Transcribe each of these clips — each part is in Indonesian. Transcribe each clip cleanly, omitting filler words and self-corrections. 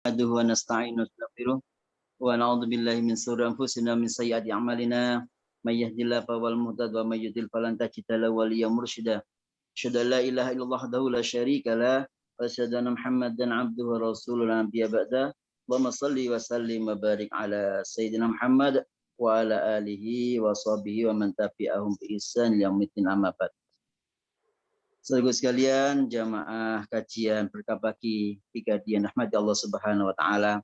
نحمده ونستعينه ونستغفره ونعوذ بالله من شرور أنفسنا ومن سيئات أعمالنا من يهد الله فهو المهتد ومن يضلل فلن تجد له وليا مرشدا أشهد أن لا إله إلا الله وحده لا شريك له وأشهد أن محمدا عبده ورسوله لا نبي بعده اللهم صل وسلم وبارك على سيدنا محمد وعلى آله وصحبه ومن تبعهم بإحسان إلى يوم الدين أما بعد. Saudara sekalian, jamaah kajian berkah pagi Pikadian rahmati Allah Subhanahu wa taala.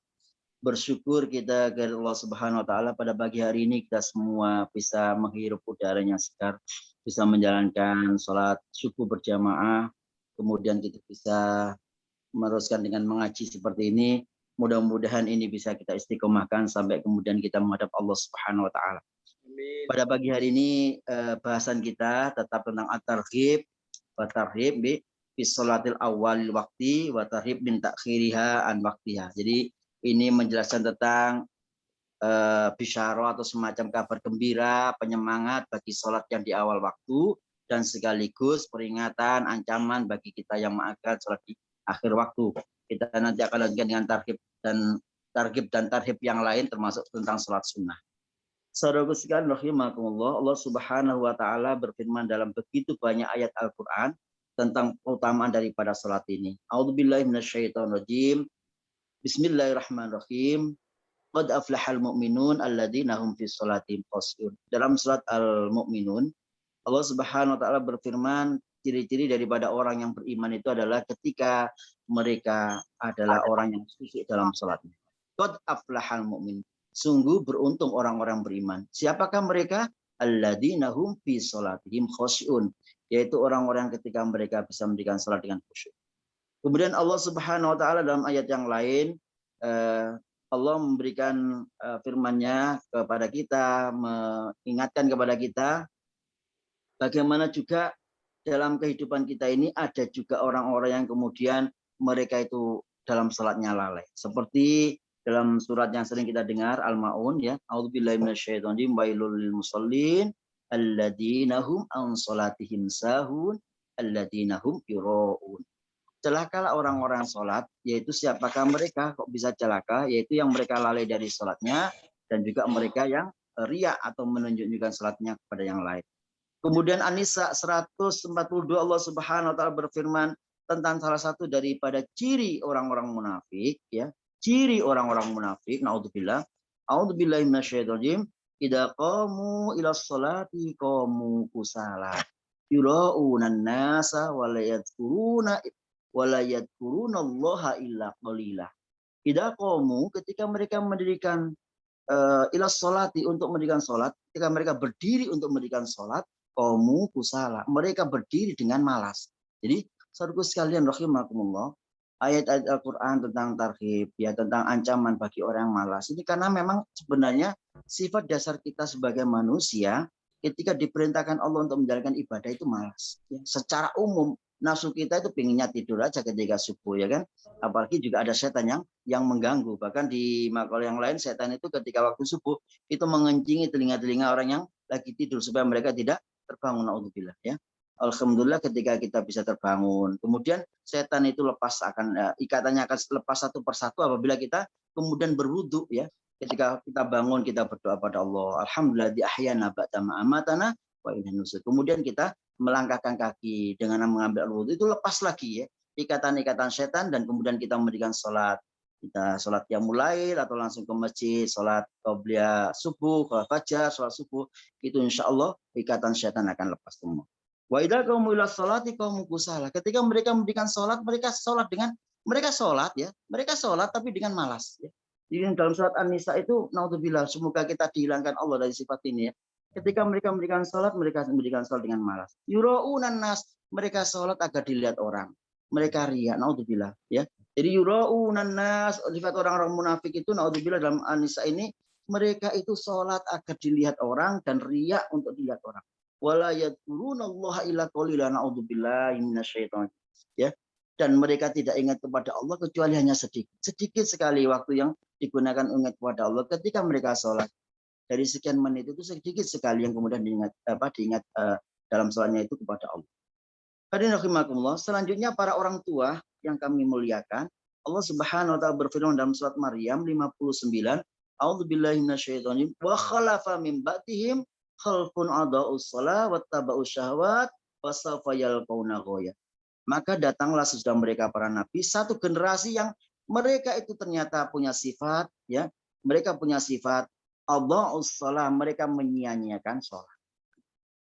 Bersyukur kita kepada Allah Subhanahu wa taala pada pagi hari ini kita semua bisa menghirup udara yang segar, bisa menjalankan sholat subuh berjamaah, kemudian kita bisa meneruskan dengan mengaji seperti ini. Mudah-mudahan ini bisa kita istiqomahkan sampai kemudian kita menghadap Allah Subhanahu wa taala. Pada pagi hari ini bahasan kita tetap tentang at-targhib wa tarhib bi sholatil awalil waqti wa tarhib min takhiriha an waqtiha. Jadi ini menjelaskan tentang bisyarah atau semacam kabar gembira, penyemangat bagi sholat yang di awal waktu dan sekaligus peringatan, ancaman bagi kita yang mengakhirkan sholat di akhir waktu. Kita nanti akan lanjutkan dengan targhib dan tarhib yang lain termasuk tentang sholat sunnah. Saudaraku sekalian rahimakumullah, Allah Subhanahu wa taala berfirman dalam begitu banyak ayat Al-Qur'an tentang keutamaan daripada salat ini. A'udzubillahi minasyaitonirrajim. Bismillahirrahmanirrahim. Qad aflahal mu'minun alladzina hum fi sholatihim khashi'un. Dalam surat Al-Mu'minun, Allah Subhanahu wa taala berfirman, ciri-ciri daripada orang yang beriman itu adalah ketika mereka adalah orang yang khusyuk dalam salatnya. Qad aflahal mu'minun. Sungguh beruntung orang-orang beriman. Siapakah mereka? Alladzina hum fi sholatihim khashi'un, yaitu orang-orang ketika mereka bisa mendirikan salat dengan khusyuk. Kemudian Allah Subhanahu wa taala dalam ayat yang lain Allah memberikan firman-Nya kepada kita, mengingatkan kepada kita bagaimana juga dalam kehidupan kita ini ada juga orang-orang yang kemudian mereka itu dalam salatnya lalai. Seperti dalam surat yang sering kita dengar Al-Maun ya, a'udzubillahi minasyaitonir wailul lil musallin alladzina hum an sholatihim sahun alladzina hum yuraun. Celakalah orang-orang salat, yaitu siapakah mereka? Kok bisa celaka? Yaitu yang mereka lalai dari salatnya dan juga mereka yang riya atau menunjukkan salatnya kepada yang lain. Kemudian An-Nisa 142 Allah Subhanahu wa taala berfirman tentang salah satu daripada ciri orang-orang munafik ya. Ciri orang-orang munafik, naudzubillah, a'udzubillahi minasyaitonir rajim, idza qamu ila sholati qamu kusala yura'una an-nasa wa la yadhkuruna Allaha illa qalila. Idza qamu, ketika mereka mendirikan ila sholati, untuk mendirikan salat, ketika mereka berdiri untuk mendirikan salat, qamu kusala, mereka berdiri dengan malas. Jadi saudaraku sekalian rahimakumullah, ayat-ayat Al-Quran tentang tarhib, ya tentang ancaman bagi orang yang malas. Ini karena memang sebenarnya sifat dasar kita sebagai manusia ketika diperintahkan Allah untuk menjalankan ibadah itu malas. Ya, secara umum nafsu kita itu pengennya tidur aja ketika subuh ya kan. Apalagi juga ada setan yang mengganggu. Bahkan di makalah yang lain setan itu ketika waktu subuh itu mengencingi telinga-telinga orang yang lagi tidur supaya mereka tidak terbangun. Naudzubillah ya. Alhamdulillah ketika kita bisa terbangun. Kemudian setan itu ikatannya akan lepas satu persatu apabila kita kemudian berwudu ya. Ketika kita bangun kita berdoa pada Allah. Alhamdulillah di ahyana ba'da ma amatana wa ilaihin nusyur. Kemudian kita melangkahkan kaki dengan mengambil wudu, itu lepas lagi ya ikatan-ikatan setan dan kemudian kita mendirikan sholat. Kita sholat qiyamul lail atau langsung ke masjid, sholat qobliyah subuh, sholat fajar, sholat subuh, itu insya Allah ikatan setan akan lepas semua. Wa idza qamu ila sholati qamu kusala. Ketika mereka mendirikan sholat, mereka sholat ya, mereka sholat tapi dengan malas ya. Di dalam surat An-Nisa itu naudzubillah, semoga kita dihilangkan Allah dari sifat ini ya. Ketika mereka mendirikan sholat, mereka mendirikan sholat dengan malas. Yura'unan nas, mereka sholat agar dilihat orang. Mereka riya, naudzubillah ya. Jadi yura'unan nas, sifat orang-orang munafik itu naudzubillah dalam An-Nisa ini, mereka itu sholat agar dilihat orang dan riya untuk dilihat orang. Wala yadhkurunallaha illa qalila, naudzubillahi minasyaitonir ya. Dan mereka tidak ingat kepada Allah kecuali hanya sedikit sekali waktu yang digunakan ingat kepada Allah ketika mereka sholat. Dari sekian menit itu sedikit sekali yang kemudian diingat dalam sholatnya itu kepada Allah. Hadirin rahimakumullah, selanjutnya para orang tua yang kami muliakan, Allah Subhanahu wa taala berfirman dalam surat Maryam 59, A'udzubillahi minasyaitonir wa khalafa min ba'dihim khalfun adaa'us shalah wattaba'us syahawat fasawfa yalqauna ghaya. Maka datanglah sesudah mereka para nabi satu generasi yang mereka itu ternyata punya sifat, ya, mereka punya sifat adaa'us shalah, mereka menyia-nyiakan sholat.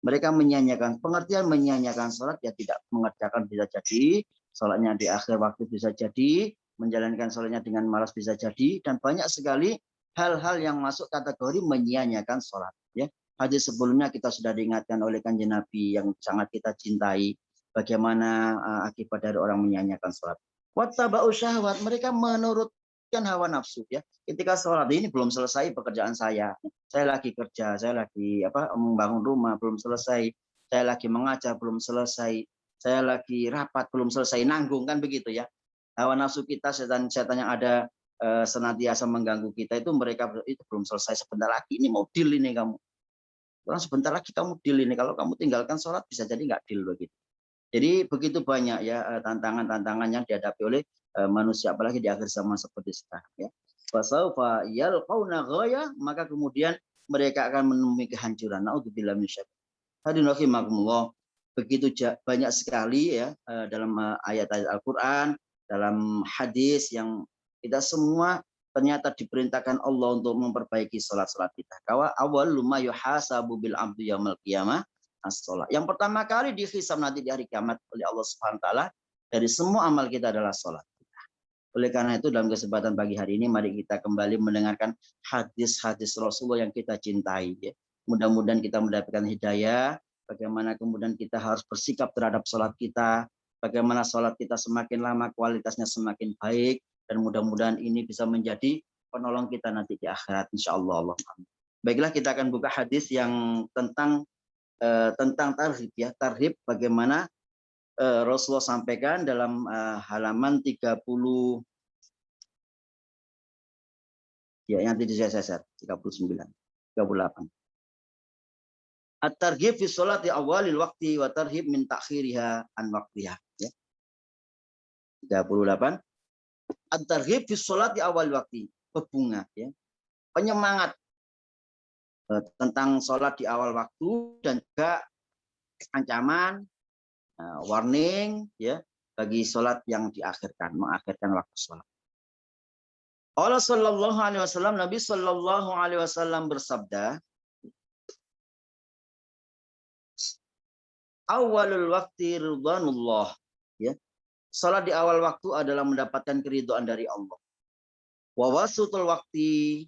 Mereka menyia-nyiakan, pengertian menyia-nyiakan sholat ya tidak mengerjakan bisa jadi, sholatnya di akhir waktu bisa jadi, menjalankan sholatnya dengan malas bisa jadi, dan banyak sekali hal-hal yang masuk kategori menyia-nyiakan sholat. Ya, hadis sebelumnya kita sudah diingatkan oleh Kanjeng Nabi yang sangat kita cintai, bagaimana akibat dari orang menyia-nyiakan sholat. Wattaba'u syahwat, mereka menurutkan hawa nafsu, ya. Ketika sholat ini belum selesai pekerjaan saya lagi kerja, saya lagi membangun rumah belum selesai, saya lagi mengajar belum selesai, saya lagi rapat belum selesai, nanggung, kan begitu ya. Hawa nafsu kita, setan-setan yang ada senantiasa mengganggu kita itu, mereka itu belum selesai, sebentar lagi ini mau deal ini kamu. Sebentar lagi kamu deal ini, kalau kamu tinggalkan sholat bisa jadi nggak deal begitu. Jadi begitu banyak ya tantangan-tantangan yang dihadapi oleh manusia, apalagi di akhir zaman seperti sekarang, ya. Fasaufa yalqauna ghaya, maka kemudian mereka akan menemui kehancuran. Naudzubillah minasyaitonir rajim. Hadirin rahimakumullah, begitu banyak sekali ya dalam ayat-ayat Al-Qur'an, dalam hadis yang kita semua ternyata diperintahkan Allah untuk memperbaiki salat-salat kita. Kawa awwalu ma yuhasabu bil abdu yaumil qiyamah as-shalah. Yang pertama kali dihisab nanti di hari kiamat oleh Allah Subhanahu wa taala dari semua amal kita adalah salat. Oleh karena itu dalam kesempatan pagi hari ini mari kita kembali mendengarkan hadis-hadis Rasulullah yang kita cintai, ya. Mudah-mudahan kita mendapatkan hidayah, bagaimana kemudian kita harus bersikap terhadap sholat kita, bagaimana sholat kita semakin lama kualitasnya semakin baik, dan mudah-mudahan ini bisa menjadi penolong kita nanti di akhirat insyaallah. Baiklah, kita akan buka hadis yang tentang tarhib, ya, tarhib bagaimana Rasulullah sampaikan dalam halaman 30, ya, yang tadi saya 39, 38. At-targhib fi sholati awalil waqti wa tarhib min ta'khiriha an waqtiha, ya. 38. At-targhib fi sholati awalil waqti, bebunga, ya. Penyemangat tentang sholat di awal waktu, dan juga ancaman, warning, ya, bagi sholat yang diakhirkan, mengakhirkan waktu sholat. Allah sallallahu alaihi wasallam, Nabi sallallahu alaihi wasallam bersabda, awalul waktu ridwanullah, ya. Salat di awal waktu adalah mendapatkan keridhaan dari Allah. Wa wasutul waktu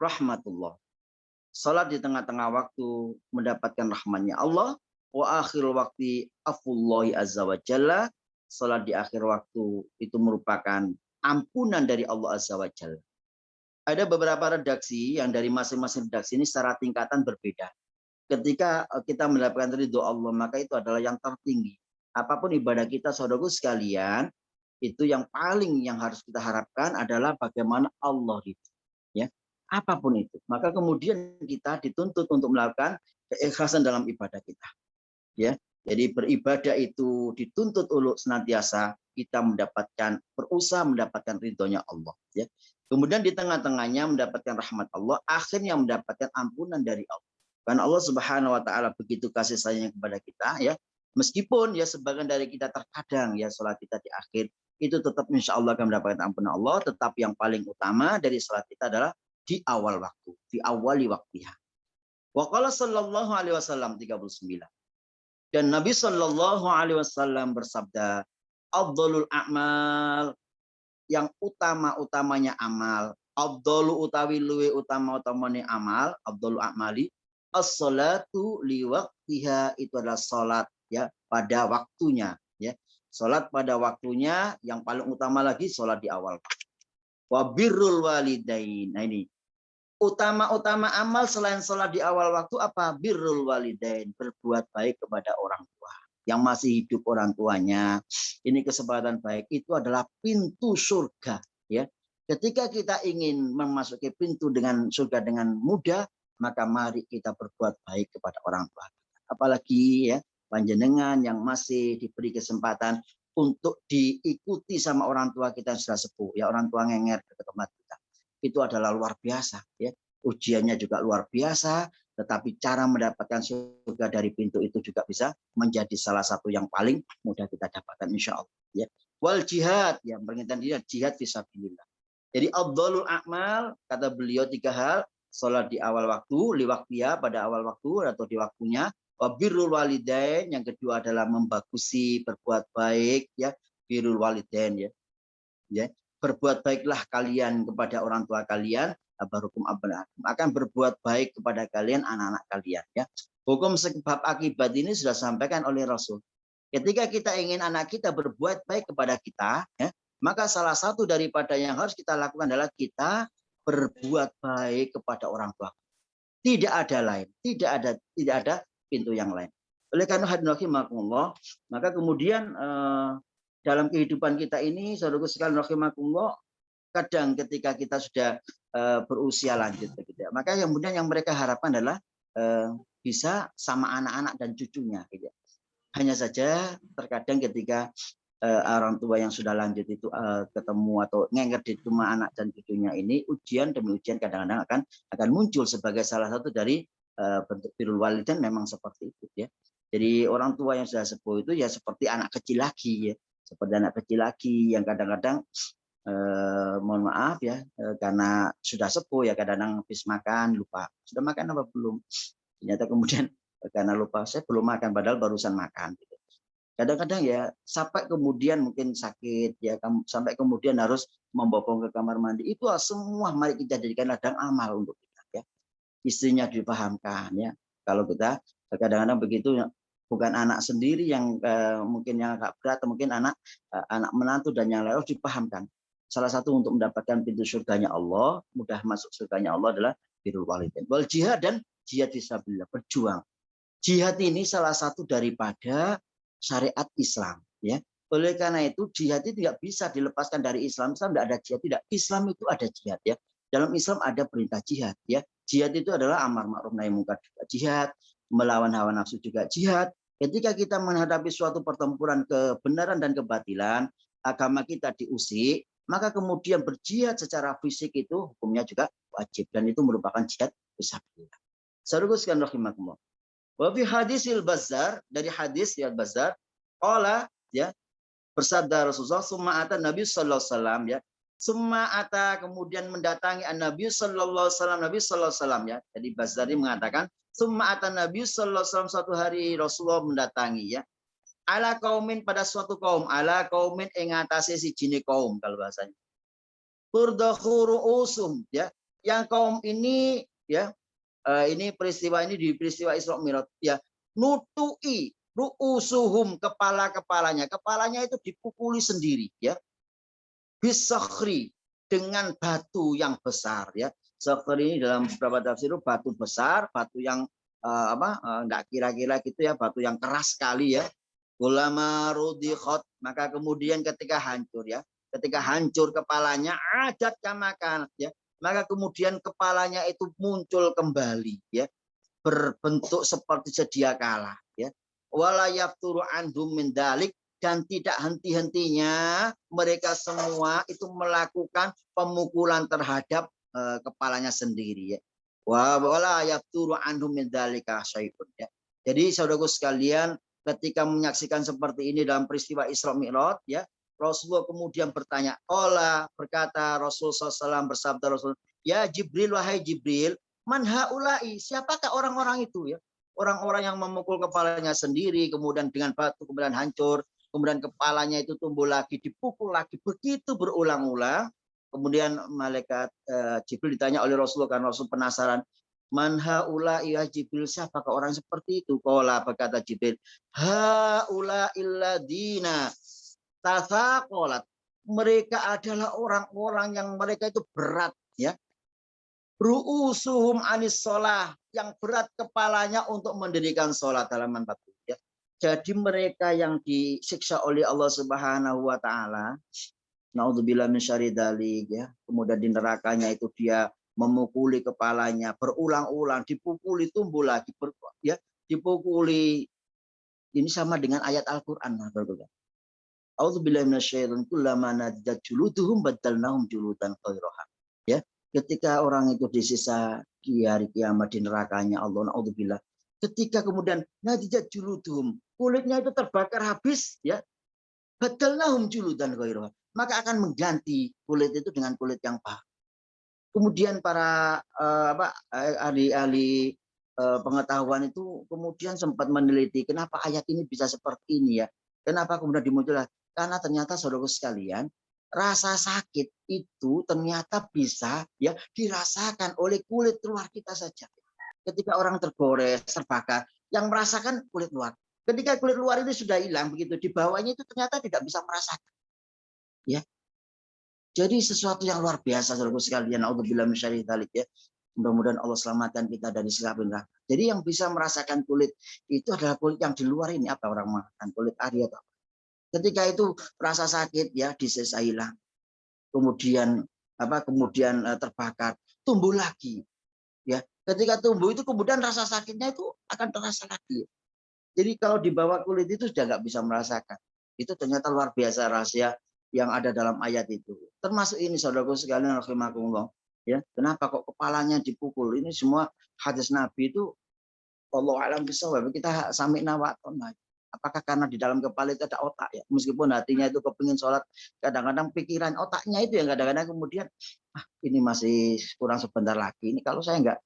rahmatullah. Salat di tengah-tengah waktu mendapatkan rahmatnya Allah. Wa akhirul waktu afullahi azza wa jalla. Salat di akhir waktu itu merupakan ampunan dari Allah azza wa jalla. Ada beberapa redaksi yang dari masing-masing redaksi ini secara tingkatan berbeda. Ketika kita mendapatkan ridho Allah, maka itu adalah yang tertinggi. Apapun ibadah kita, saudaraku sekalian, itu yang paling yang harus kita harapkan adalah bagaimana Allah ridho, ya. Apapun itu, maka kemudian kita dituntut untuk melakukan keikhlasan dalam ibadah kita, ya. Jadi beribadah itu dituntut untuk senantiasa kita berusaha mendapatkan ridhonya Allah, ya. Kemudian di tengah-tengahnya mendapatkan rahmat Allah, akhirnya mendapatkan ampunan dari Allah. Karena Allah Subhanahu wa taala begitu kasih sayang kepada kita, ya. Meskipun ya sebagian dari kita terkadang ya sholat kita di akhir itu tetap insya Allah akan mendapatkan ampunan Allah, tetapi yang paling utama dari sholat kita adalah di awal waktu, di awali waktiha. Wa qala sallallahu alaihi wasallam 39. Dan Nabi sallallahu alaihi wasallam bersabda, afdhalul a'mal, yang utama-utamanya amal, afdalu utawi luwe utama-utamane amal, afdhalu a'mali as-salatu li waqtiha, itu adalah salat, ya, pada waktunya, ya. Salat pada waktunya, yang paling utama lagi salat di awal. Wa birrul walidain. Nah ini utama-utama amal selain salat di awal waktu apa? Birrul walidain, berbuat baik kepada orang tua yang masih hidup, orang tuanya. Ini kesempatan baik, itu adalah pintu surga, ya. Ketika kita ingin memasuki pintu dengan surga dengan mudah, maka mari kita berbuat baik kepada orang tua. Apalagi ya panjenengan yang masih diberi kesempatan untuk diikuti sama orang tua kita yang sudah sepuh, ya orang tua ngenger ke tempat kita. Itu adalah luar biasa, ya. Ujiannya juga luar biasa, tetapi cara mendapatkan surga dari pintu itu juga bisa menjadi salah satu yang paling mudah kita dapatkan insya Allah. Ya. Wal jihad, yang berkaitan dengan jihad fisabilillah. Jadi afdhalul a'mal, kata beliau 3 hal, sholat di awal waktu, li waktiya, pada awal waktu atau di waktunya, birrul walidain, yang kedua adalah membagusi, berbuat baik, ya, birrul walidain, ya. Ya, berbuat baiklah kalian kepada orang tua kalian, abarukum abnaakum, akan berbuat baik kepada kalian anak-anak kalian, ya. Hukum sebab akibat ini sudah disampaikan oleh Rasul. Ketika kita ingin anak kita berbuat baik kepada kita, ya, maka salah satu daripada yang harus kita lakukan adalah kita berbuat baik kepada orang tua. Tidak ada lain, tidak ada pintu yang lain. Oleh karena hadirin rahimakumullah, maka kemudian dalam kehidupan kita ini, saudaraku sekalian rahimakumullah, kadang ketika kita sudah berusia lanjut, gitu ya, maka yang kemudian yang mereka harapkan adalah bisa sama anak-anak dan cucunya, gitu. Hanya saja terkadang ketika orang tua yang sudah lanjut itu ketemu atau ngenger di rumah anak dan cucunya ini, ujian demi ujian kadang-kadang akan muncul sebagai salah satu dari bentuk birrul walidain, memang seperti itu, ya. Jadi orang tua yang sudah sepuh itu ya seperti anak kecil lagi, ya, seperti anak kecil lagi yang kadang-kadang mohon maaf ya, karena sudah sepuh ya kadang-kadang habis makan lupa sudah makan apa belum, ternyata kemudian karena lupa saya belum makan padahal barusan makan. Kadang-kadang ya sampai kemudian mungkin sakit ya, sampai kemudian harus membopong ke kamar mandi. Itu semua mari kita jadikan ladang amal untuk kita, ya. Istrinya dipahamkan, ya. Kalau kita kadang-kadang begitu, bukan anak sendiri yang mungkin yang agak berat, mungkin anak menantu dan yang lain harus dipahamkan. Salah satu untuk mendapatkan pintu surganya Allah, mudah masuk surganya Allah adalah birrul walidain. Wal jihad, dan jihad fisabilillah, berjuang. Jihad ini salah satu daripada syariat Islam, ya. Oleh karena itu jihad itu tidak bisa dilepaskan dari Islam. Islam tidak ada jihad, tidak. Islam itu ada jihad, ya. Dalam Islam ada perintah jihad, ya. Jihad itu adalah amar ma'ruf nahi munkar juga jihad, melawan hawa nafsu juga jihad. Ketika kita menghadapi suatu pertempuran kebenaran dan kebatilan, agama kita diusik, maka kemudian berjihad secara fisik itu hukumnya juga wajib, dan itu merupakan jihad fisabilillah. Saudaraku sekalian rahimakumullah. Wa fi hadisil Bazzar, dari hadis ya Bazzar, qala, ya, bersabda Rasulullah, summa ata Nabi sallallahu alaihi wasallam, ya. Summa ata, kemudian mendatangi Nabi sallallahu alaihi wasallam, Nabi sallallahu alaihi wasallam, ya. Jadi Bazzari mengatakan summa ata Nabi sallallahu alaihi wasallam, suatu hari Rasulullah mendatangi, ya. Ala kaumin, pada suatu kaum, ala kaumin ing atase sijine kaum kalau bahasanya. Turdakhuru usum, ya. Yang kaum ini, ya, ini peristiwa ini di peristiwa Isra Mi'raj, ya, nutui ru'usuhum, kepalanya itu dipukuli sendiri, ya, bisakhri, dengan batu yang besar, ya. Sakhri ini dalam beberapa tafsir itu batu besar, batu yang enggak kira-kira gitu, ya, batu yang keras sekali, ya. Ulama rudikhat, maka kemudian ketika hancur, ya, ketika hancur kepalanya, adat kamakan, ya, maka kemudian kepalanya itu muncul kembali, ya, berbentuk seperti sedia kala, ya. Wala yafturu anhum min dalik, dan tidak henti-hentinya mereka semua itu melakukan pemukulan terhadap kepalanya sendiri, ya. Wala yafturu anhum min dalika syai'un, ya. Jadi saudaraku sekalian, ketika menyaksikan seperti ini dalam peristiwa Isra Mi'raj, ya, Rasulullah kemudian bertanya, berkata Rasul SAW, bersabda Rasul, ya Jibril, wahai Jibril, man haulai, siapakah orang-orang itu, ya? Orang-orang yang memukul kepalanya sendiri, kemudian dengan batu, kemudian hancur, kemudian kepalanya itu tumbuh lagi, dipukul lagi, begitu berulang-ulang. Kemudian malaikat Jibril ditanya oleh Rasulullah, karena Rasul penasaran, man haula ya Jibril, siapakah orang seperti itu? Qala, berkata Jibril, haula illadina tasaqalat, mereka adalah orang-orang yang mereka itu berat, ya. Ru'usuhum anis sholah, yang berat kepalanya untuk mendirikan sholat, halaman 40, ya. Jadi mereka yang disiksa oleh Allah Subhanahu wa taala, naudzubillah min syarri dzalik, ya. Kemudian di nerakanya itu dia memukuli kepalanya berulang-ulang, dipukuli tumbuh lagi, ya, dipukuli. Ini sama dengan ayat Al-Qur'an, A'udzubillahi minasyaitonir kullama nadjat juluduhum baddalnahum juludan ghairaha. Ya, ketika orang itu disisa di hari kiamat di nerakanya Allah, naudzubillah. Ketika kemudian nadjat juluduhum, kulitnya itu terbakar habis, ya, baddalnahum juludan ghairaha. Maka akan mengganti kulit itu dengan kulit yang baru. Kemudian para ahli-ahli pengetahuan itu kemudian sempat meneliti kenapa ayat ini bisa seperti ini ya. Kenapa kemudian dimunculkan? Karena ternyata saudara sekalian, rasa sakit itu ternyata bisa ya dirasakan oleh kulit luar kita saja. Ketika orang tergores, terbakar, yang merasakan kulit luar. Ketika kulit luar itu sudah hilang begitu, di bawahnya itu ternyata tidak bisa merasakan. Ya, jadi sesuatu yang luar biasa saudara sekalian. Auzubillahi minasyaitonir rajim ya. Mudah-mudahan Allah selamatkan kita dari segala neraka. Jadi yang bisa merasakan kulit itu adalah kulit yang di luar ini, apa orang mengatakan kulit ari atau apa. Ketika itu rasa sakit ya disesa hilang. Kemudian terbakar, tumbuh lagi. Ya, ketika tumbuh itu kemudian rasa sakitnya itu akan terasa lagi. Jadi kalau di bawah kulit itu sudah nggak bisa merasakan. Itu ternyata luar biasa rahasia yang ada dalam ayat itu. Termasuk ini saudaraku sekalian rahimakumullah. Ya, kenapa kok kepalanya dipukul? Ini semua hadis Nabi itu Allah alam bisawab. Kita sami'na wa ata'na. Apakah karena di dalam kepala itu ada otak ya? Meskipun hatinya itu kepingin sholat, kadang-kadang pikiran otaknya itu yang kadang-kadang kemudian ini masih kurang sebentar lagi. Ini kalau saya nggak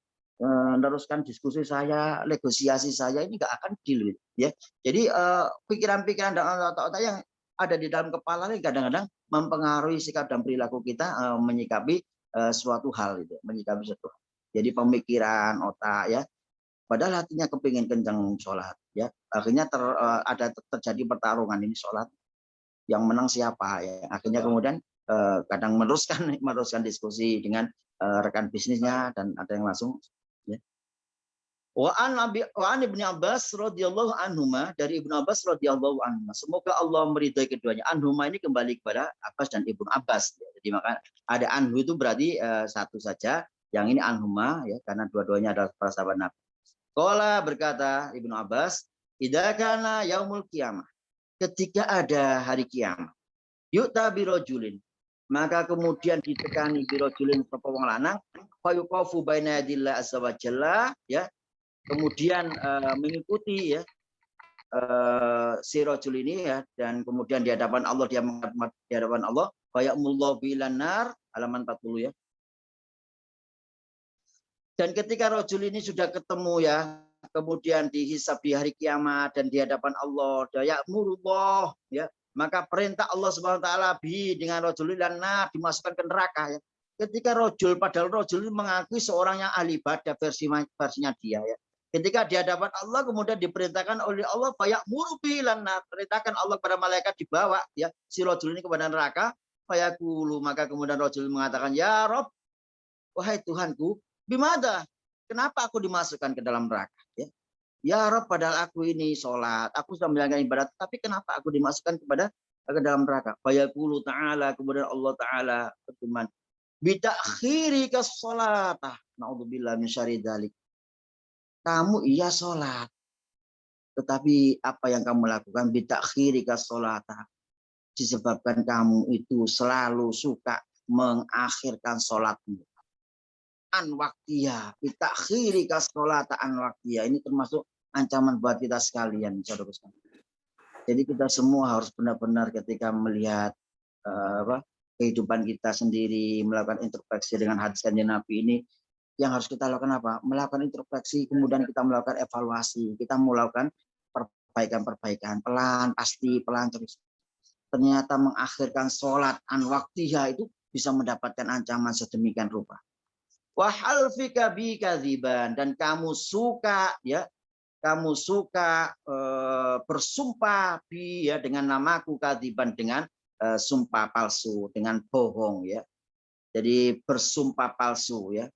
meneruskan diskusi saya, negosiasi saya ini nggak akan deal ya. Jadi pikiran-pikiran dan otak-otak yang ada di dalam kepala ini kadang-kadang mempengaruhi sikap dan perilaku kita menyikapi suatu hal itu, menyikapi suatu hal. Jadi pemikiran otak ya, padahal hatinya kepingin kencang sholat ya, akhirnya ada terjadi pertarungan ini sholat yang menang siapa ya, akhirnya kemudian kadang meneruskan diskusi dengan rekan bisnisnya dan ada yang langsung ya. Wa an Ibnu Abbas radhiyallahu anhuma, dari Ibnu Abbas radhiyallahu anhu. Semoga Allah meridhai keduanya. Anhuma ini kembali kepada Abbas dan Ibnu Abbas. Ya. Jadi maka ada anhu itu berarti satu saja. Yang ini anhuma ya karena dua-duanya adalah para sahabat Nabi. Qala berkata Ibnu Abbas, idza kana yaumul qiyamah. Ketika ada hari kiamat. Yu'ta birojulin. Maka kemudian ditekani birojulin sapa wong lanang, fayuqafu baina yadillah azza wa jalla ya. Kemudian mengikuti ya si rajul ini ya, dan kemudian di hadapan Allah dia menghadap di hadapan Allah, fayamullahu bilan nar, halaman 40 ya. Dan ketika rajul ini sudah ketemu ya, kemudian dihisab di hari kiamat dan di hadapan Allah, ya'murullah ya, maka perintah Allah Subhanahu wa taala bi dengan rajul lan nar, dimasukkan ke neraka ya. Ketika rajul, padahal rajul mengakui seorang yang ahli ibadah versinya dia ya. Ketika di hadapan Allah kemudian diperintahkan oleh Allah fayamuru bilan nar, perintahkan Allah kepada malaikat dibawa ya si rajul ini kepada neraka, fayaqulu, maka kemudian rajul mengatakan, ya Rob, wahai Tuhanku, bimada? Kenapa aku dimasukkan ke dalam neraka? Ya, ya Rob, padahal aku ini sholat, aku sudah menjalankan ibadat, tapi kenapa aku dimasukkan ke dalam neraka? Fayaqulu ta'ala, kemudian Allah Ta'ala berfirman, bitakhirika sholatah, naudzubillah min syarri dzalik. Kamu iya sholat, tetapi apa yang kamu lakukan bitakhirika sholatah, disebabkan kamu itu selalu suka mengakhirkan sholatmu. An waktiya, bitakhirika sholata an waktiya. Ini termasuk ancaman buat kita sekalian, saudara-saudara. Jadi kita semua harus benar-benar ketika melihat kehidupan kita sendiri, melakukan introspeksi dengan hadis kanjeng Nabi ini, yang harus kita lakukan apa? Melakukan introspeksi, kemudian kita melakukan evaluasi, kita melakukan perbaikan-perbaikan, pelan, pasti, pelan terus. Ternyata mengakhirkan sholat an waktiha itu bisa mendapatkan ancaman sedemikian rupa. Wahal fika bi kadziban, dan kamu suka ya, kamu suka bersumpah bi ya dengan namaku, kadziban dengan sumpah palsu, dengan bohong ya. Jadi bersumpah palsu ya.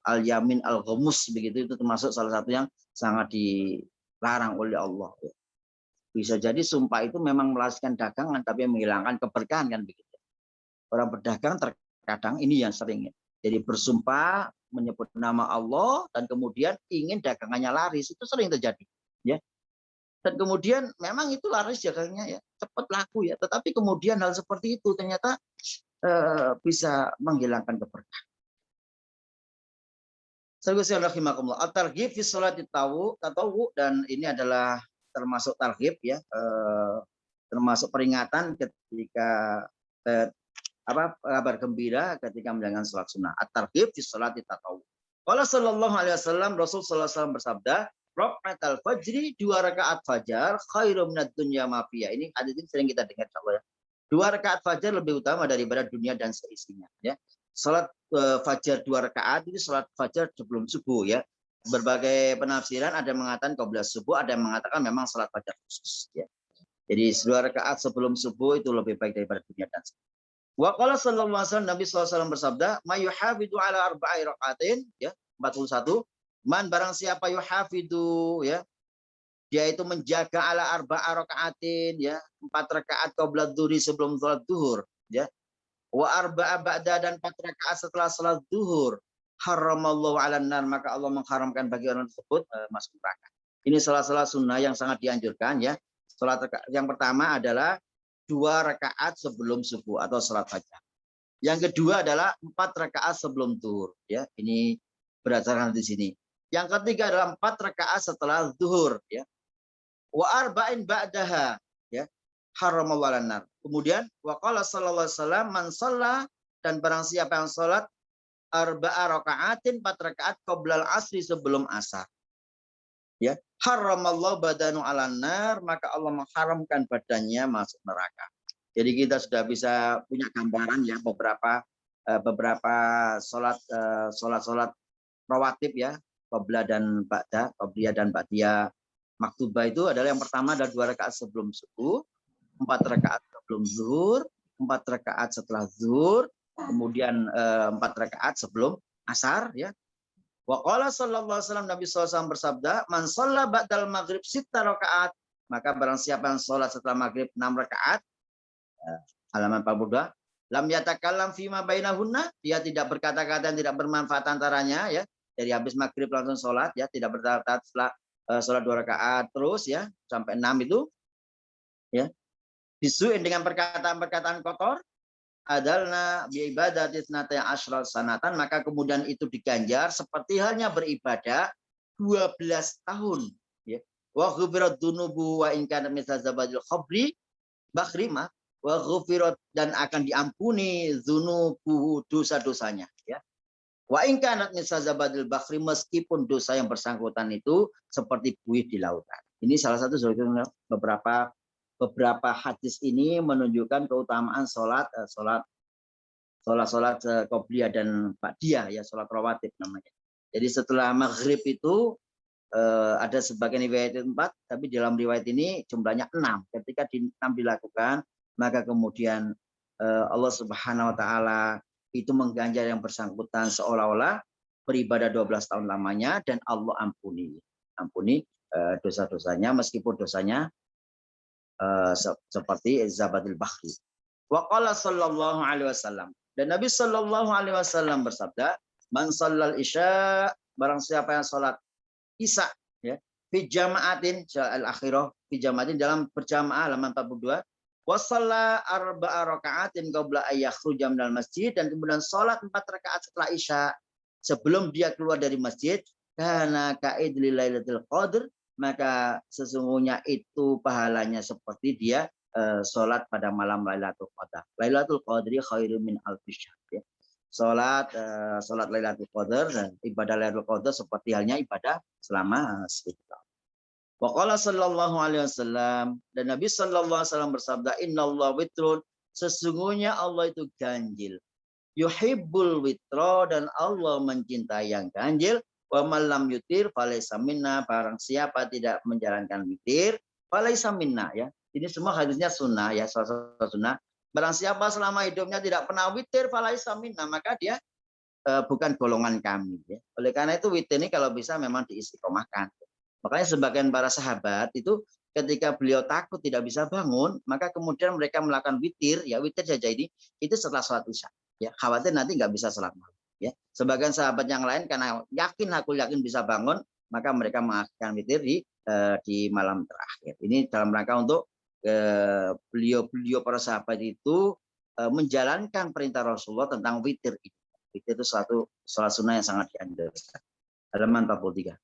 Al yamin al ghamus begitu, itu termasuk salah satu yang sangat dilarang oleh Allah ya. Bisa jadi sumpah itu memang melaskan dagangan tapi menghilangkan keberkahan kan begitu. Orang berdagang terkadang ini yang sering ya. Jadi bersumpah menyebut nama Allah dan kemudian ingin dagangannya laris, itu sering terjadi ya. Dan kemudian memang itu laris dagangnya ya, cepat laku ya. Tetapi kemudian hal seperti itu ternyata bisa menghilangkan keberkahan. At-targhib fi sholati tatawwu, dan ini adalah termasuk targhib ya, termasuk peringatan ketika kabar gembira ketika menjalankan sholat sunnah. At-targhib fi sholati tatawwu. Qala sallallahu alaihi wasallam, Rasul sallallahu alaihi wasallam bersabda, rakaatul fajri, 2 rakaat fajar, khairum minad dunya ma fiha. Ini hadis ini sering kita dengar insyaallah ya. 2 rakaat fajar lebih utama daripada dunia dan seisinya ya. Salat fajar 2 rakaat itu salat fajar sebelum subuh ya. Berbagai penafsiran, ada yang mengatakan qabla subuh, ada yang mengatakan memang salat fajar khusus ya. Jadi 2 rakaat sebelum subuh itu lebih baik daripada dunia dan seisinya. Wa qala sallallahu alaihi wasallam, Nabi SAW bersabda, "May yuhafidu ala arba'i rakaatin," ya, 41. Man, barang siapa yuhafidu ya, dia itu menjaga ala arba'a rakaatin ya, 4 rakaat qabla dzuri, sebelum salat zuhur ya. Wa arba'a ba'da, dan 4 rakaat setelah salat zuhur. Haramallahu 'alan nar, maka Allah mengharamkan bagi orang tersebut masuk neraka. Ini salah-salah sunnah yang sangat dianjurkan ya. Salat yang pertama adalah 2 rakaat sebelum subuh atau salat fajar. Yang kedua adalah 4 rakaat sebelum zuhur ya. Ini berdasarkan di sini. Yang ketiga adalah 4 rakaat setelah zuhur ya. Wa arba'in ba'daha ya. Haramallahu 'alan nar. Kemudian wa qala sallallahu alaihi wasallam, man shalla, dan barang siapa yang salat arba'a rakaatin, 4 rakaat qoblal asri, sebelum asar. Ya, haramallahu badanu 'alan nar, maka Allah mengharamkan badannya masuk neraka. Jadi kita sudah bisa punya gambaran ya, beberapa salat rawatib ya, qabla dan ba'da, qabliyah dan ba'diyah maktubah itu adalah yang pertama adalah 2 rakaat sebelum subuh, 4 rakaat sebelum zuhur, 4 rakaat setelah zuhur, kemudian 4 rakaat sebelum asar ya. Wa qala sallallahu alaihi wasallam, Nabi SAW bersabda, man shalla ba'dal maghrib 6 rakaat, maka barang siapa yang sholat setelah maghrib 6 rakaat, halaman 42, lam yatakallam fima bainahunna, dia tidak berkata-kata, tidak bermanfaat antaranya ya, dari habis maghrib langsung sholat ya, tidak berkata setelah sholat 2 rakaat terus ya sampai 6 itu ya, disuin dengan perkataan-perkataan kotor, adalna bi ibadati tsanata asyra sanatan, maka kemudian itu diganjar seperti halnya beribadah 12 tahun ya. Wa ghufirat dzunubu wa in kana mithla zabadil khabri bakhrima, wa ghufirat, dan akan diampuni dzunubu, dosa-dosanya ya. Wa in kana mithla zabadil bakhri, meskipun dosa yang bersangkutan itu seperti buih di lautan. Ini salah satu beberapa hadis ini menunjukkan keutamaan sholat qobliyah dan ba'diyah ya, sholat rawatib namanya. Jadi setelah maghrib itu ada sebagian riwayat 4, tapi dalam riwayat ini jumlahnya 6. Ketika 6 dilakukan, maka kemudian Allah Subhanahu wa taala itu mengganjar yang bersangkutan seolah-olah beribadah 12 tahun lamanya, dan Allah ampuni dosa-dosanya meskipun dosanya seperti zabadil bakhri. Wa qala sallallahu alaihi wasallam, dan Nabi sallallahu alaihi wasallam bersabda, man shallal isya, barang siapa yang salat isya ya, fi jama'atin, al-akhirah fi jama'atin, dalam berjamaah, halaman 42, wa shalla arba'a raka'atin qabla ay yakhruja minal masjid, dan kemudian salat 4 rakaat setelah isya sebelum dia keluar dari masjid, kana ka'idli lailatul qadr, maka sesungguhnya itu pahalanya seperti dia sholat pada malam Lailatul Qadar. Lailatul Qadri khairum min alfi syahr ya. Sholat Lailatul Qadar dan ibadah Lailatul Qadar seperti halnya ibadah selama 1000 tahun. Wa qala sallallahu alaihi wasallam, dan Nabi sallallahu alaihi wasallam bersabda, innallaha witrun, sesungguhnya Allah itu ganjil. Yuhibbul witra, dan Allah mencintai yang ganjil. Wa man lam yutir falaisa minna, barang siapa tidak menjalankan witir falaisa minna ya. Ini semua hadisnya sunnah ya, salah satu sunnah. Barang siapa selama hidupnya tidak pernah witir falaisa minna, maka dia bukan golongan kami ya. Oleh karena itu witir ini kalau bisa memang diistiqomahkan. Makanya sebagian para sahabat itu ketika beliau takut tidak bisa bangun, maka kemudian mereka melakukan witir ya, witir saja ini itu setelah sholat isya ya, khawatir nanti nggak bisa sholat malam. Ya, sebagian sahabat yang lain karena aku yakin bisa bangun, maka mereka mengakhirkan witir di di malam terakhir. Ini dalam rangka untuk beliau-beliau para sahabat itu menjalankan perintah Rasulullah tentang witir. Witir itu suatu salat sunnah yang sangat dianjurkan. Halaman 43.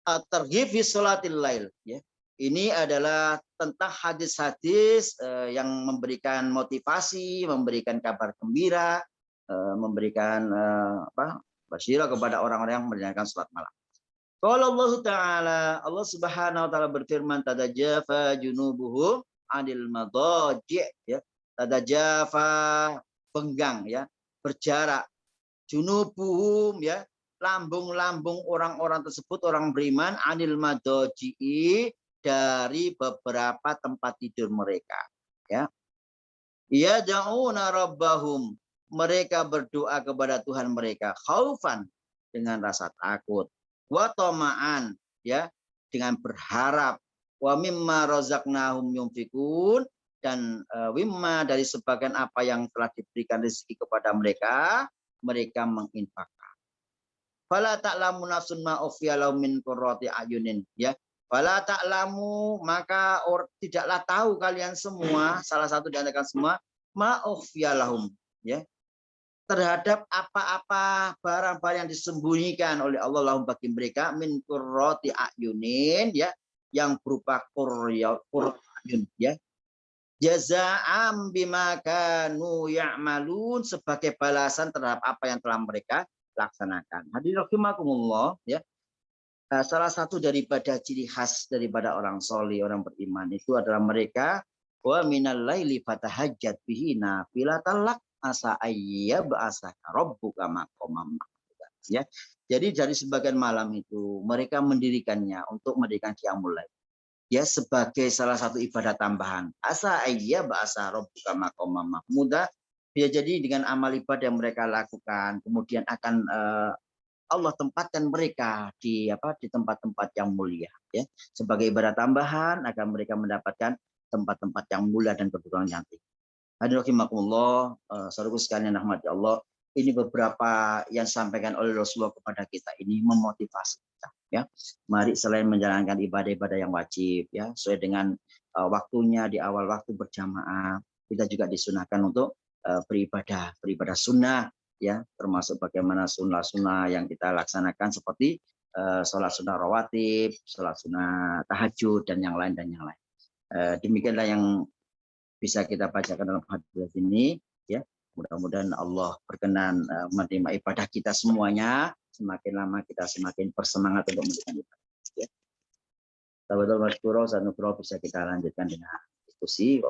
At-targhib fi sholatil lail, ya. Ini adalah tentang hadis-hadis yang memberikan motivasi, memberikan kabar gembira, memberikan basyirah kepada orang-orang yang menjalankan salat malam. Kalau Allah Ta'ala, Allah Subhanahu Wa Ta'ala berfirman, tadajafa junubuhum anil madaji', ya. Tadajafa, penggang, ya, berjarak. Junubuhum, ya, lambung-lambung orang-orang tersebut, orang beriman, anil madaji'i, dari beberapa tempat tidur mereka, ya. Ya da'una rabbahum, mereka berdoa kepada Tuhan mereka, khaufan, dengan rasa takut, wa tama'an, ya, dengan berharap, wa mimma razaqnahum yunfikun, dan wimma, dari sebagian apa yang telah diberikan rezeki kepada mereka, mereka menginfakkan. Fala ta'lamu nafsun ma ukhfiya lahum min qurrati ayunin, ya. Fala ta'lamu, maka tidaklah tahu kalian semua, salah satu di antara semua, ma ukhfiya lahum, ya, terhadap apa-apa barang-barang yang disembunyikan oleh Allah lahum bagi mereka, min qurrati ayunin, ya, yang berupa qur'ayun, ya. Jazaa'am bima kanu ya'malun, sebagai balasan terhadap apa yang telah mereka laksanakan. Hadirin rahimakumullah, ya. Salah satu daripada ciri khas daripada orang soleh, orang beriman itu adalah mereka wa minal laili fatahajjat bihi nafilatan lak asa ayyab asaka rabbuka maqamam, ya. Jadi dari sebagian malam itu mereka mendirikannya untuk mendirikan qiyamul lail, ya, sebagai salah satu ibadah tambahan. Asa ayyab asa rabbuka maqamam mahmuda, ya. Jadi dengan amal ibadah yang mereka lakukan, kemudian akan Allah tempatkan mereka di tempat-tempat yang mulia, ya, sebagai ibadah tambahan agar mereka mendapatkan tempat-tempat yang mulia dan kedudukan yang tinggi. Hadirin rahimakumullah, saudaraku sekalian rahmati Allah, ini beberapa yang disampaikan oleh Rasulullah kepada kita ini memotivasi kita, ya. Mari selain menjalankan ibadah-ibadah yang wajib, ya, sesuai dengan waktunya di awal waktu berjamaah, kita juga disunahkan untuk beribadah sunnah, ya, termasuk bagaimana sunnah-sunnah yang kita laksanakan seperti sholat sunnah rawatib, sholat sunnah tahajud, dan yang lain. Demikianlah yang bisa kita bacakan dalam hadis ini, ya. Mudah-mudahan Allah berkenan menerima ibadah kita semuanya. Semakin lama kita semakin bersemangat untuk melakukan ibadah, ya. Tawadul masykurah, sanukroh, bisa kita lanjutkan dengan diskusi.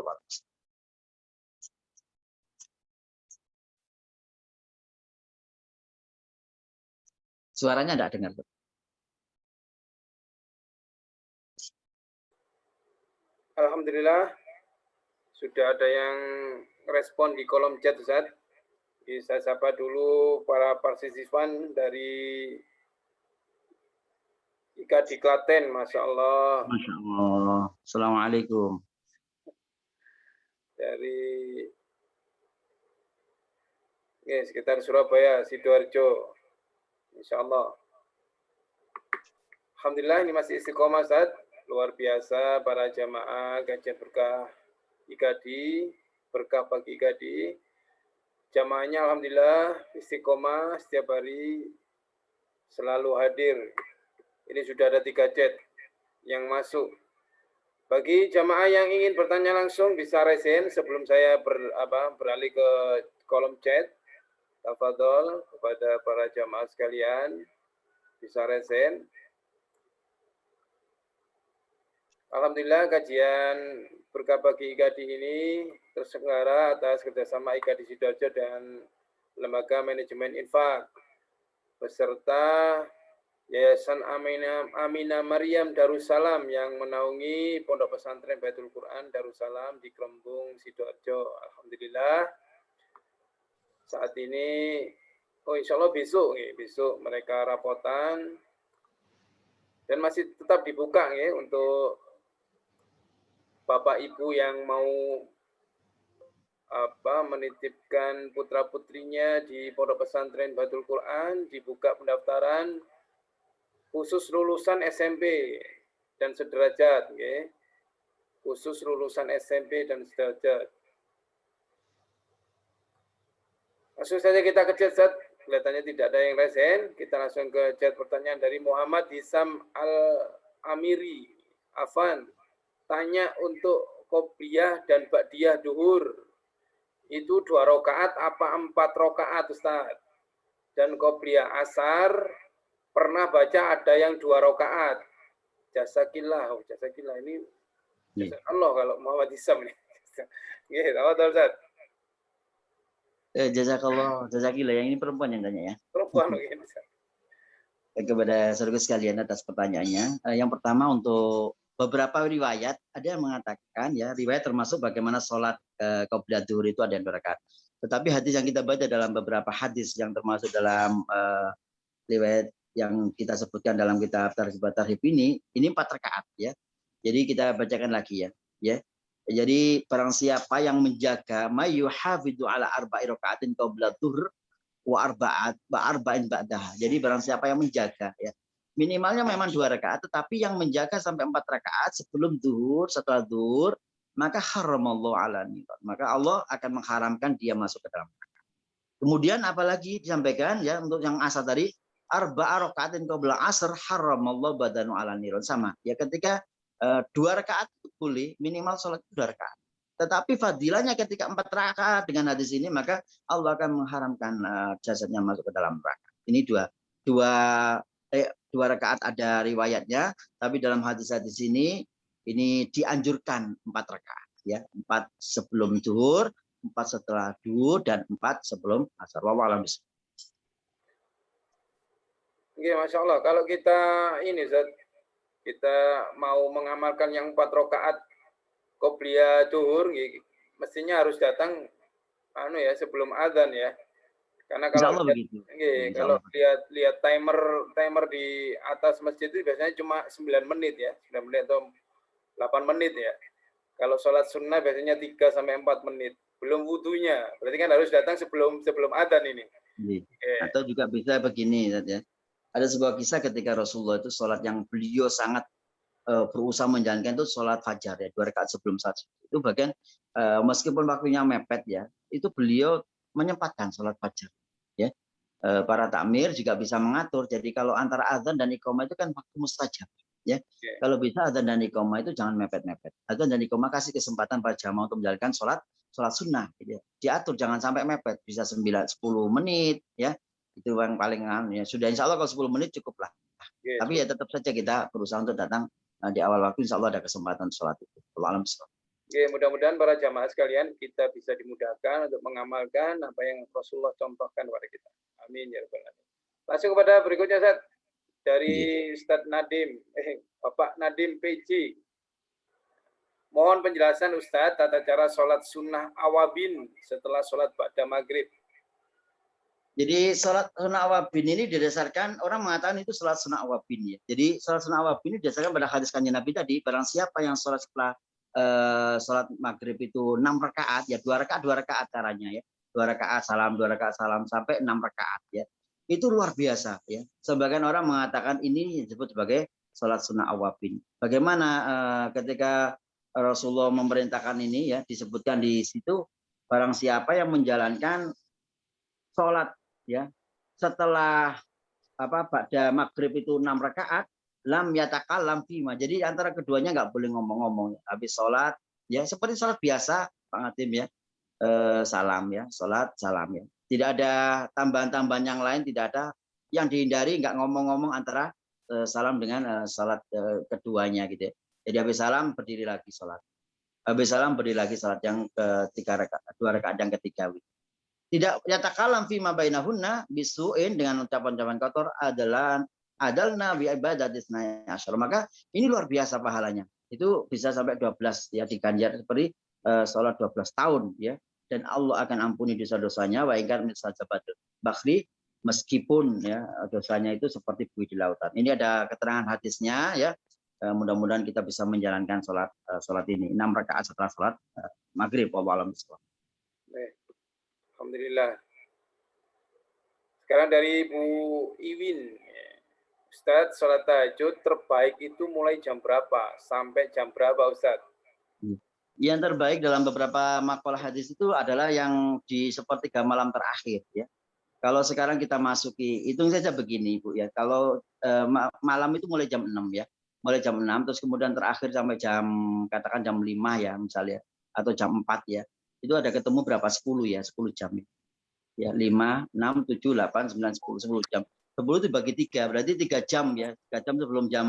Suaranya tidak dengar. Alhamdulillah sudah ada yang respon di kolom chat, Ustaz. Bisa sapa dulu para partisipant dari IKD Klaten, Masya Allah. Masya Allah. Assalamualaikum. Dari sekitar Surabaya, Sidoarjo, Insya Allah. Alhamdulillah ini masih istiqomah, Ustaz. Luar biasa para jamaah kajian berkah IKD, berkah bagi IKD. Jamaahnya alhamdulillah istiqomah, setiap hari selalu hadir. Ini sudah ada 3 chat yang masuk. Bagi jamaah yang ingin bertanya langsung bisa resen sebelum saya beralih ke kolom chat. Tafadhol kepada para jamaah sekalian bisa resen. Alhamdulillah kajian berkah bagi IKD ini terselenggara atas kerjasama IKD Sidoarjo dan Lembaga Manajemen Infak beserta Yayasan Aminah Maryam Darussalam yang menaungi Pondok Pesantren Baitul Quran Darussalam di Klembung, Sidoarjo. Alhamdulillah saat ini, insya Allah besok mereka rapotan dan masih tetap dibuka ya untuk Bapak Ibu yang mau menitipkan putra-putrinya di Pondok Pesantren Baitul Quran, dibuka pendaftaran khusus lulusan SMP. dan sederajat, okay. Khusus lulusan SMP dan sederajat. Langsung saja kita ke chat. Kelihatannya tidak ada yang resen. Kita langsung ke chat pertanyaan dari Muhammad Hisam Al-Amiri. Afan, tanya untuk qobliyah dan ba'diyah duhur. Itu 2 rakaat apa 4 rakaat, Ustaz? Dan qobliyah asar pernah baca ada yang 2 rakaat. Jasakillah ini Allah kalau Muhammad Hisam nih. Nggih, apa to, Ustaz? Jazakillah, yang ini perempuan yang tanya ya. Perempuan mungkin. Kepada saudara sekalian atas pertanyaannya. Yang pertama untuk beberapa riwayat ada yang mengatakan ya riwayat termasuk bagaimana sholat qobliyah zuhur itu ada yang 2 rakaat. Tetapi hadis yang kita baca dalam beberapa hadis yang termasuk dalam riwayat yang kita sebutkan dalam kitab Tarhib ini 4 rakaat ya. Jadi kita bacakan lagi ya. Jadi barang siapa yang menjaga mayyuhafidzu ala arba'i rakaatin qabla dhuhr wa arba'in ba'daha. Jadi barang siapa yang menjaga ya. Minimalnya memang 2 rakaat tetapi yang menjaga sampai 4 rakaat sebelum zuhur, setelah zuhur, maka haramallahu ala niran. Maka Allah akan mengharamkan dia masuk ke dalam neraka. Kemudian apalagi disampaikan ya untuk yang asal tadi arba'a rakaatin qabla asr haramallahu badanu ala niran, sama. Ya ketika 2 rakaat itu boleh, minimal sholat 2 rakaat. Tetapi fadilahnya ketika 4 rakaat dengan hadis ini maka Allah akan mengharamkan jasadnya masuk ke dalam neraka. Ini dua rakaat ada riwayatnya, tapi dalam hadis-hadis ini dianjurkan 4 rakaat ya, 4 sebelum zuhur, 4 setelah zuhur dan 4 sebelum asar. Wallahu a'lam bishawab. Oke, Masya Allah. Kalau kita ini, Zat, kita mau mengamalkan yang 4 rakaat qobliyah zuhur, mestinya harus datang sebelum azan ya. Karena kalau lihat timer di atas masjid itu biasanya cuma 9 menit ya, 9 menit atau 8 menit ya. Kalau sholat sunnah biasanya 3 sampai 4 menit. Belum wudunya. Berarti kan harus datang sebelum azan ini. Atau juga bisa begini ya. Ada sebuah kisah ketika Rasulullah itu sholat yang beliau sangat berusaha menjalankan itu sholat fajar ya, 2 rakaat sebelum saat itu bagian meskipun waktunya mepet ya, itu beliau menyempatkan sholat fajar ya. Para takmir juga bisa mengatur. Jadi kalau antara azan dan iqamah itu kan waktu mustajab ya. Kalau bisa azan dan iqamah itu jangan mepet-mepet. Azan dan iqamah kasih kesempatan pada jamaah untuk menjalankan sholat sunnah gitu ya. Diatur jangan sampai mepet, bisa 9-10 menit ya. Itu yang paling ya. Sudah insya Allah kalau 10 menit cukup lah. Tapi ya tetap saja kita berusaha untuk datang di awal waktu, insya Allah ada kesempatan sholat itu. Mudah-mudahan para jamaah sekalian kita bisa dimudahkan untuk mengamalkan apa yang Rasulullah contohkan kepada kita. Amin ya rabbal alamin. Langsung kepada berikutnya, Ustaz. Dari Ustaz Nadim, Bapak Nadim PJ. Mohon penjelasan Ustaz tata cara sholat sunnah awabin setelah sholat ba'da maghrib. Jadi sholat sunnah awabin ini didasarkan, orang mengatakan itu sholat sunnah awabin ya. Jadi sholat sunnah awabin ini didasarkan pada hadis kanjeng Nabi tadi, barang siapa yang sholat setelah sholat maghrib itu 6 rakaat ya, 2 rakaat caranya ya. 2 rakaat salam, 2 rakaat salam sampai 6 rakaat ya. Itu luar biasa ya. Sebagian orang mengatakan ini disebut sebagai sholat sunnah awabin. Bagaimana ketika Rasulullah memerintahkan ini ya, disebutkan di situ barang siapa yang menjalankan sholat ya setelah pada maghrib itu 6 rakaat lam yatakallam fima. Jadi antara keduanya nggak boleh ngomong-ngomong. Habis sholat ya seperti sholat biasa Pak Ngatim ya, salam ya, sholat salam ya. Tidak ada tambahan-tambahan yang lain, tidak ada yang dihindari, nggak ngomong-ngomong antara salam dengan sholat keduanya gitu ya. Jadi habis salam berdiri lagi sholat. Habis salam berdiri lagi sholat yang ketiga rakaat, 2 rakaat yang ketiga. Tidak yatakalam fima bainahunna bisuin dengan ucapan-ucapan kotor adalna bi ibadatisna asyar. Maka ini luar biasa pahalanya. Itu bisa sampai 12 ya, diganjar seperti sholat 12 tahun ya. Dan Allah akan ampuni dosa-dosanya wa ingkar misajabatul bakhri, meskipun ya dosanya itu seperti buih di lautan. Ini ada keterangan hadisnya ya. Mudah-mudahan kita bisa menjalankan sholat ini 6 rakaat setelah sholat maghrib. Wallahu a'lam bishawab. Alhamdulillah. Sekarang dari Bu Iwin. Ustadz, sholat tahajud terbaik itu mulai jam berapa? Sampai jam berapa, Ustadz? Yang terbaik dalam beberapa makalah hadis itu adalah yang di sepertiga malam terakhir ya. Kalau sekarang kita masuki, hitung saja begini Bu ya. Kalau malam itu mulai jam 6 ya. Mulai jam 6 terus kemudian terakhir sampai jam katakan jam 5 ya misalnya atau jam 4 ya. Itu ada ketemu berapa? 10 ya, 10 jam. Ya, 5, 6, 7, 8, 9, 10, 10 jam. 10 itu bagi 3, berarti 3 jam ya. 3 jam sebelum jam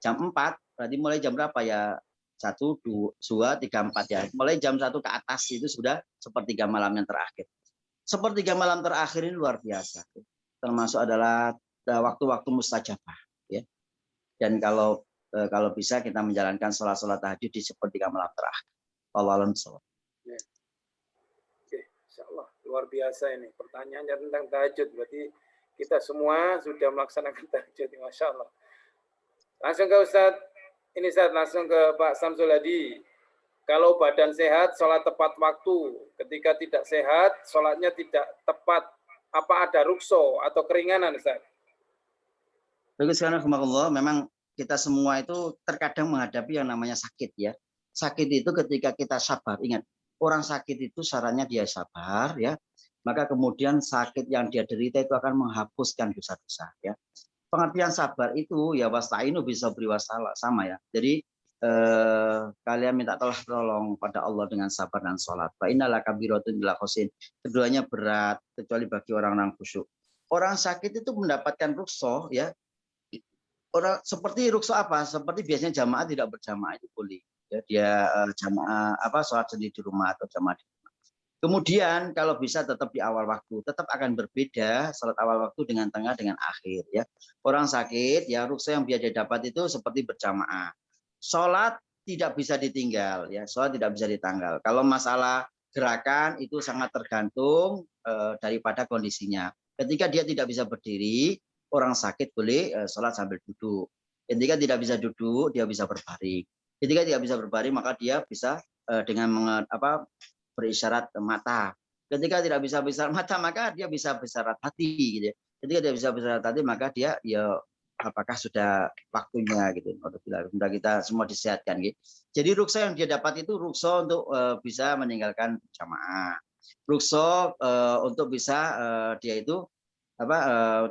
4, berarti mulai jam berapa ya? 1, 2, 3, 4 ya. Mulai jam 1 ke atas itu sudah sepertiga malam yang terakhir. Sepertiga malam terakhir ini luar biasa. Termasuk adalah waktu-waktu mustajabah ya. Dan kalau bisa kita menjalankan sholat tahajud di sepertiga malam terakhir. Wallahu a'lam bishawab. Oke, insyaallah luar biasa ini. Pertanyaannya tentang tahajud, berarti kita semua sudah melaksanakan tahajud, masya Allah. Langsung ke Ustadz, ini Ustadz langsung ke Pak Samsul Hadi. Kalau badan sehat, sholat tepat waktu. Ketika tidak sehat, sholatnya tidak tepat. Apa ada rukso atau keringanan, Ustadz? Bagus sekali, memang kita semua itu terkadang menghadapi yang namanya sakit ya. Sakit itu ketika kita sabar. Ingat, orang sakit itu syaratnya dia sabar ya. Maka kemudian sakit yang dia derita itu akan menghapuskan dosa-dosa ya. Pengertian sabar itu ya wasta'inu bisabri wassalah sama ya. Jadi kalian minta tolong pada Allah dengan sabar dan sholat. Fa innal kabiratun bil khosin. Keduanya berat kecuali bagi orang-orang khusyuk. Orang sakit itu mendapatkan rukso ya. Orang seperti rukso apa? Seperti biasanya jamaah tidak berjamaah itu boleh. Ya, dia jamaah sholat sendiri di rumah atau jamaah di rumah. Kemudian kalau bisa tetap di awal waktu, tetap akan berbeda sholat awal waktu dengan tengah dengan akhir ya. Orang sakit ya rukso yang biasa dapat itu seperti berjamaah. Sholat tidak bisa ditinggal ya, sholat tidak bisa ditanggal. Kalau masalah gerakan itu sangat tergantung daripada kondisinya. Ketika dia tidak bisa berdiri, orang sakit boleh sholat sambil duduk. Ketika tidak bisa duduk, dia bisa berbaring. Ketika tidak bisa berbaring, maka dia bisa dengan berisyarat mata. Ketika tidak bisa berisyarat mata, maka dia bisa berisyarat hati. Gitu. Ketika dia bisa berisyarat hati, maka dia ya apakah sudah waktunya gitu. Sudah kita semua disehatkan. Gitu. Jadi rukso yang dia dapat itu rukso untuk bisa meninggalkan jamaah. Rukso untuk bisa dia itu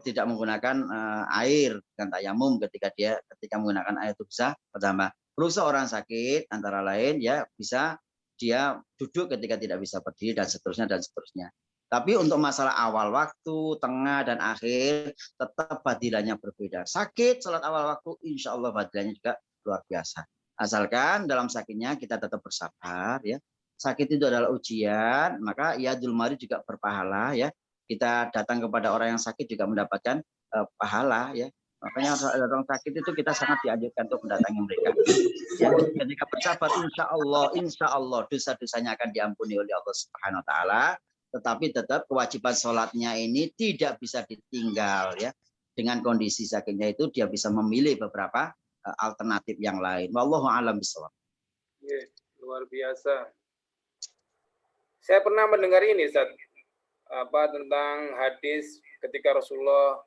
tidak menggunakan air dan tayamum ketika menggunakan air itu bisa pertama. Rukso orang sakit antara lain ya bisa dia duduk ketika tidak bisa berdiri dan seterusnya. Tapi untuk masalah awal waktu, tengah dan akhir tetap fadilahnya berbeda. Sakit salat awal waktu insya Allah fadilahnya juga luar biasa. Asalkan dalam sakitnya kita tetap bersabar ya. Sakit itu adalah ujian, maka ya marid juga berpahala ya. Kita datang kepada orang yang sakit juga mendapatkan pahala ya. Makanya orang sakit itu kita sangat dianjurkan untuk mendatangi mereka. Ya, ketika bersabar insya Allah dosa-dosanya akan diampuni oleh Allah Subhanahu Wa Taala. Tetapi tetap kewajiban sholatnya ini tidak bisa ditinggal ya. Dengan kondisi sakitnya itu dia bisa memilih beberapa alternatif yang lain. Wallahu a'lam bishawab. Luar biasa. Saya pernah mendengar ini, Ustaz. Tentang hadis ketika Rasulullah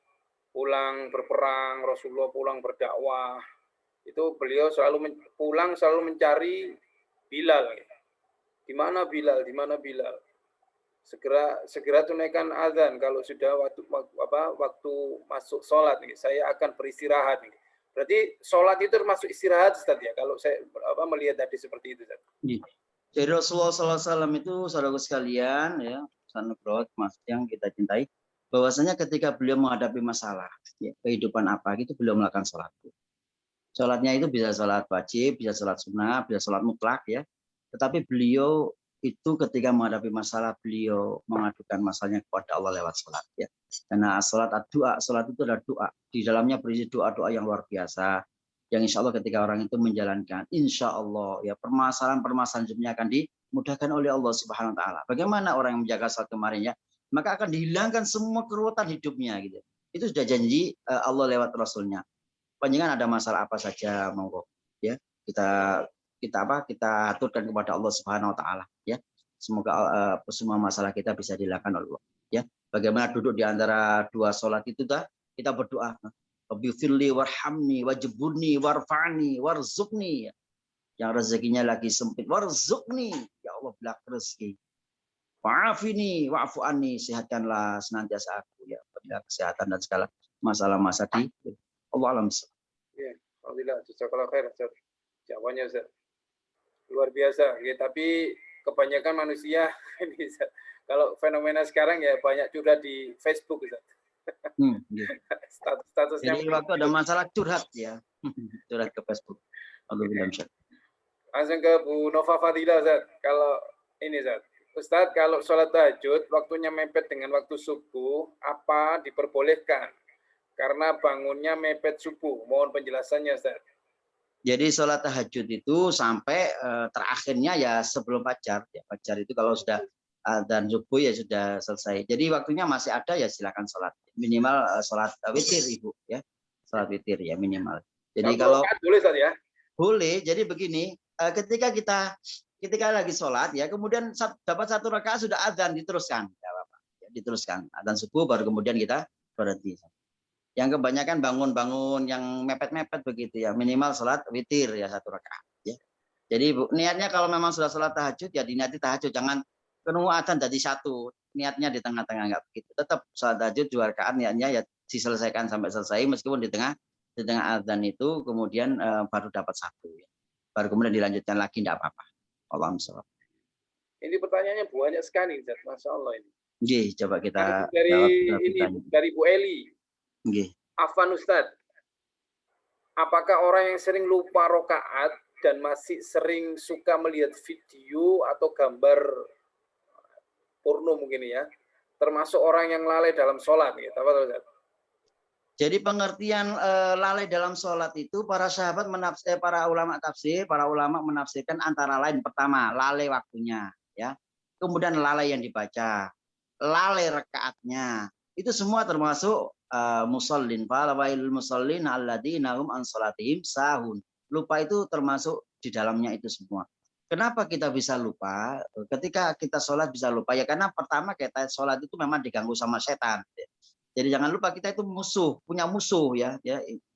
pulang berperang, Rasulullah pulang berdakwah, itu beliau selalu mencari Bilal. Di mana Bilal? Segera tunaikan azan kalau sudah waktu masuk sholat. Saya akan beristirahat. Berarti sholat itu termasuk istirahat, Ustaz ya? Kalau saya melihat tadi seperti itu, Ustaz. Jadi Rasulullah SAW itu saudara sekalian ya, Mas yang kita cintai, bahwasanya ketika beliau menghadapi masalah ya, kehidupan apa gitu beliau melakukan sholat. Sholatnya itu bisa sholat wajib, bisa sholat sunnah, bisa sholat mutlak ya. Tetapi beliau itu ketika menghadapi masalah beliau mengadukan masalahnya kepada Allah lewat sholat ya. Karena sholat itu adalah doa. Di dalamnya berisi doa-doa yang luar biasa. Yang insya Allah ketika orang itu menjalankan, insya Allah ya permasalahan hidupnya akan dimudahkan oleh Allah Subhanahu Wa Taala. Bagaimana orang yang menjaga sholat kemarin ya, maka akan dihilangkan semua keruwetan hidupnya gitu. Itu sudah janji Allah lewat Rasulnya. Panjangan ada masalah apa saja monggo ya kita aturkan kepada Allah Subhanahu Wa Taala ya. Semoga semua masalah kita bisa dilakukan oleh Allah ya. Bagaimana duduk di antara dua sholat itu kita berdoa. Rabbighfirli warhamni wajburni warfa'ni warzuqni. Yang rezekinya lagi sempit, warzuqni, ya Allah beri rezeki. Wa'afini wa'fu anni, sehatkanlah senantiasa aku ya, berilah kesehatan dan segala masalah-masalah di Allah alam. Ya, alhamdulillah, jazakallahu khair, Ustaz. Jawabannya Ustaz. Luar biasa, ya, tapi kebanyakan manusia ini Ustaz, kalau fenomena sekarang ya banyak curhat di Facebook Ustaz. Gitu. Statusnya. Jadi waktu ada masalah curhat ya, curhat ke Facebook. Langsung ke Bu Nova Fadila Ustaz. Kalau ini Ustaz, Ustaz, kalau sholat tahajud waktunya mepet dengan waktu subuh, apa diperbolehkan? Karena bangunnya mepet subuh. Mohon penjelasannya, Ustaz. Jadi sholat tahajud itu sampai terakhirnya ya sebelum fajar. Ya, fajar itu kalau sudah dan subuh ya sudah selesai. Jadi waktunya masih ada ya silakan sholat. Minimal sholat witir Ibu ya. Sholat witir ya minimal. Jadi kalau boleh Ustaz ya? Boleh. Jadi begini, ketika lagi sholat ya, kemudian dapat 1 rakaat sudah adzan diteruskan, ya Bapak. Ya, diteruskan adzan subuh baru kemudian kita berhenti. Yang kebanyakan bangun-bangun yang mepet-mepet begitu ya, minimal sholat witir ya 1 rakaat. Ya. Jadi niatnya kalau memang sudah sholat tahajud ya diniati tahajud, jangan penuh adzan jadi 1, niatnya di tengah-tengah enggak begitu. Tetap sholat tahajud 2 rakaat niatnya ya diselesaikan sampai selesai meskipun di tengah adzan itu kemudian baru dapat 1 ya. Baru kemudian dilanjutkan lagi enggak apa-apa. Allahumma sholli. Ini pertanyaannya banyak sekali, Ustaz. Masya Allah ini. Nggih, coba kita dari Bu Eli. Nggih. Afwan Ustaz, apakah orang yang sering lupa rokaat dan masih sering suka melihat video atau gambar porno mungkin ya, termasuk orang yang lalai dalam sholat? Gitu. Apa Ustaz? Jadi pengertian lalai dalam sholat itu para sahabat para ulama menafsirkan antara lain pertama lalai waktunya, ya, kemudian lalai yang dibaca, lalai rakaatnya, itu semua termasuk musallin. Falawailul musallin alladzina hum an sholatihim sahun. Lupa itu termasuk di dalamnya itu semua. Kenapa kita bisa lupa? Ketika kita sholat bisa lupa ya karena pertama kita sholat itu memang diganggu sama setan. Jadi jangan lupa kita itu punya musuh ya.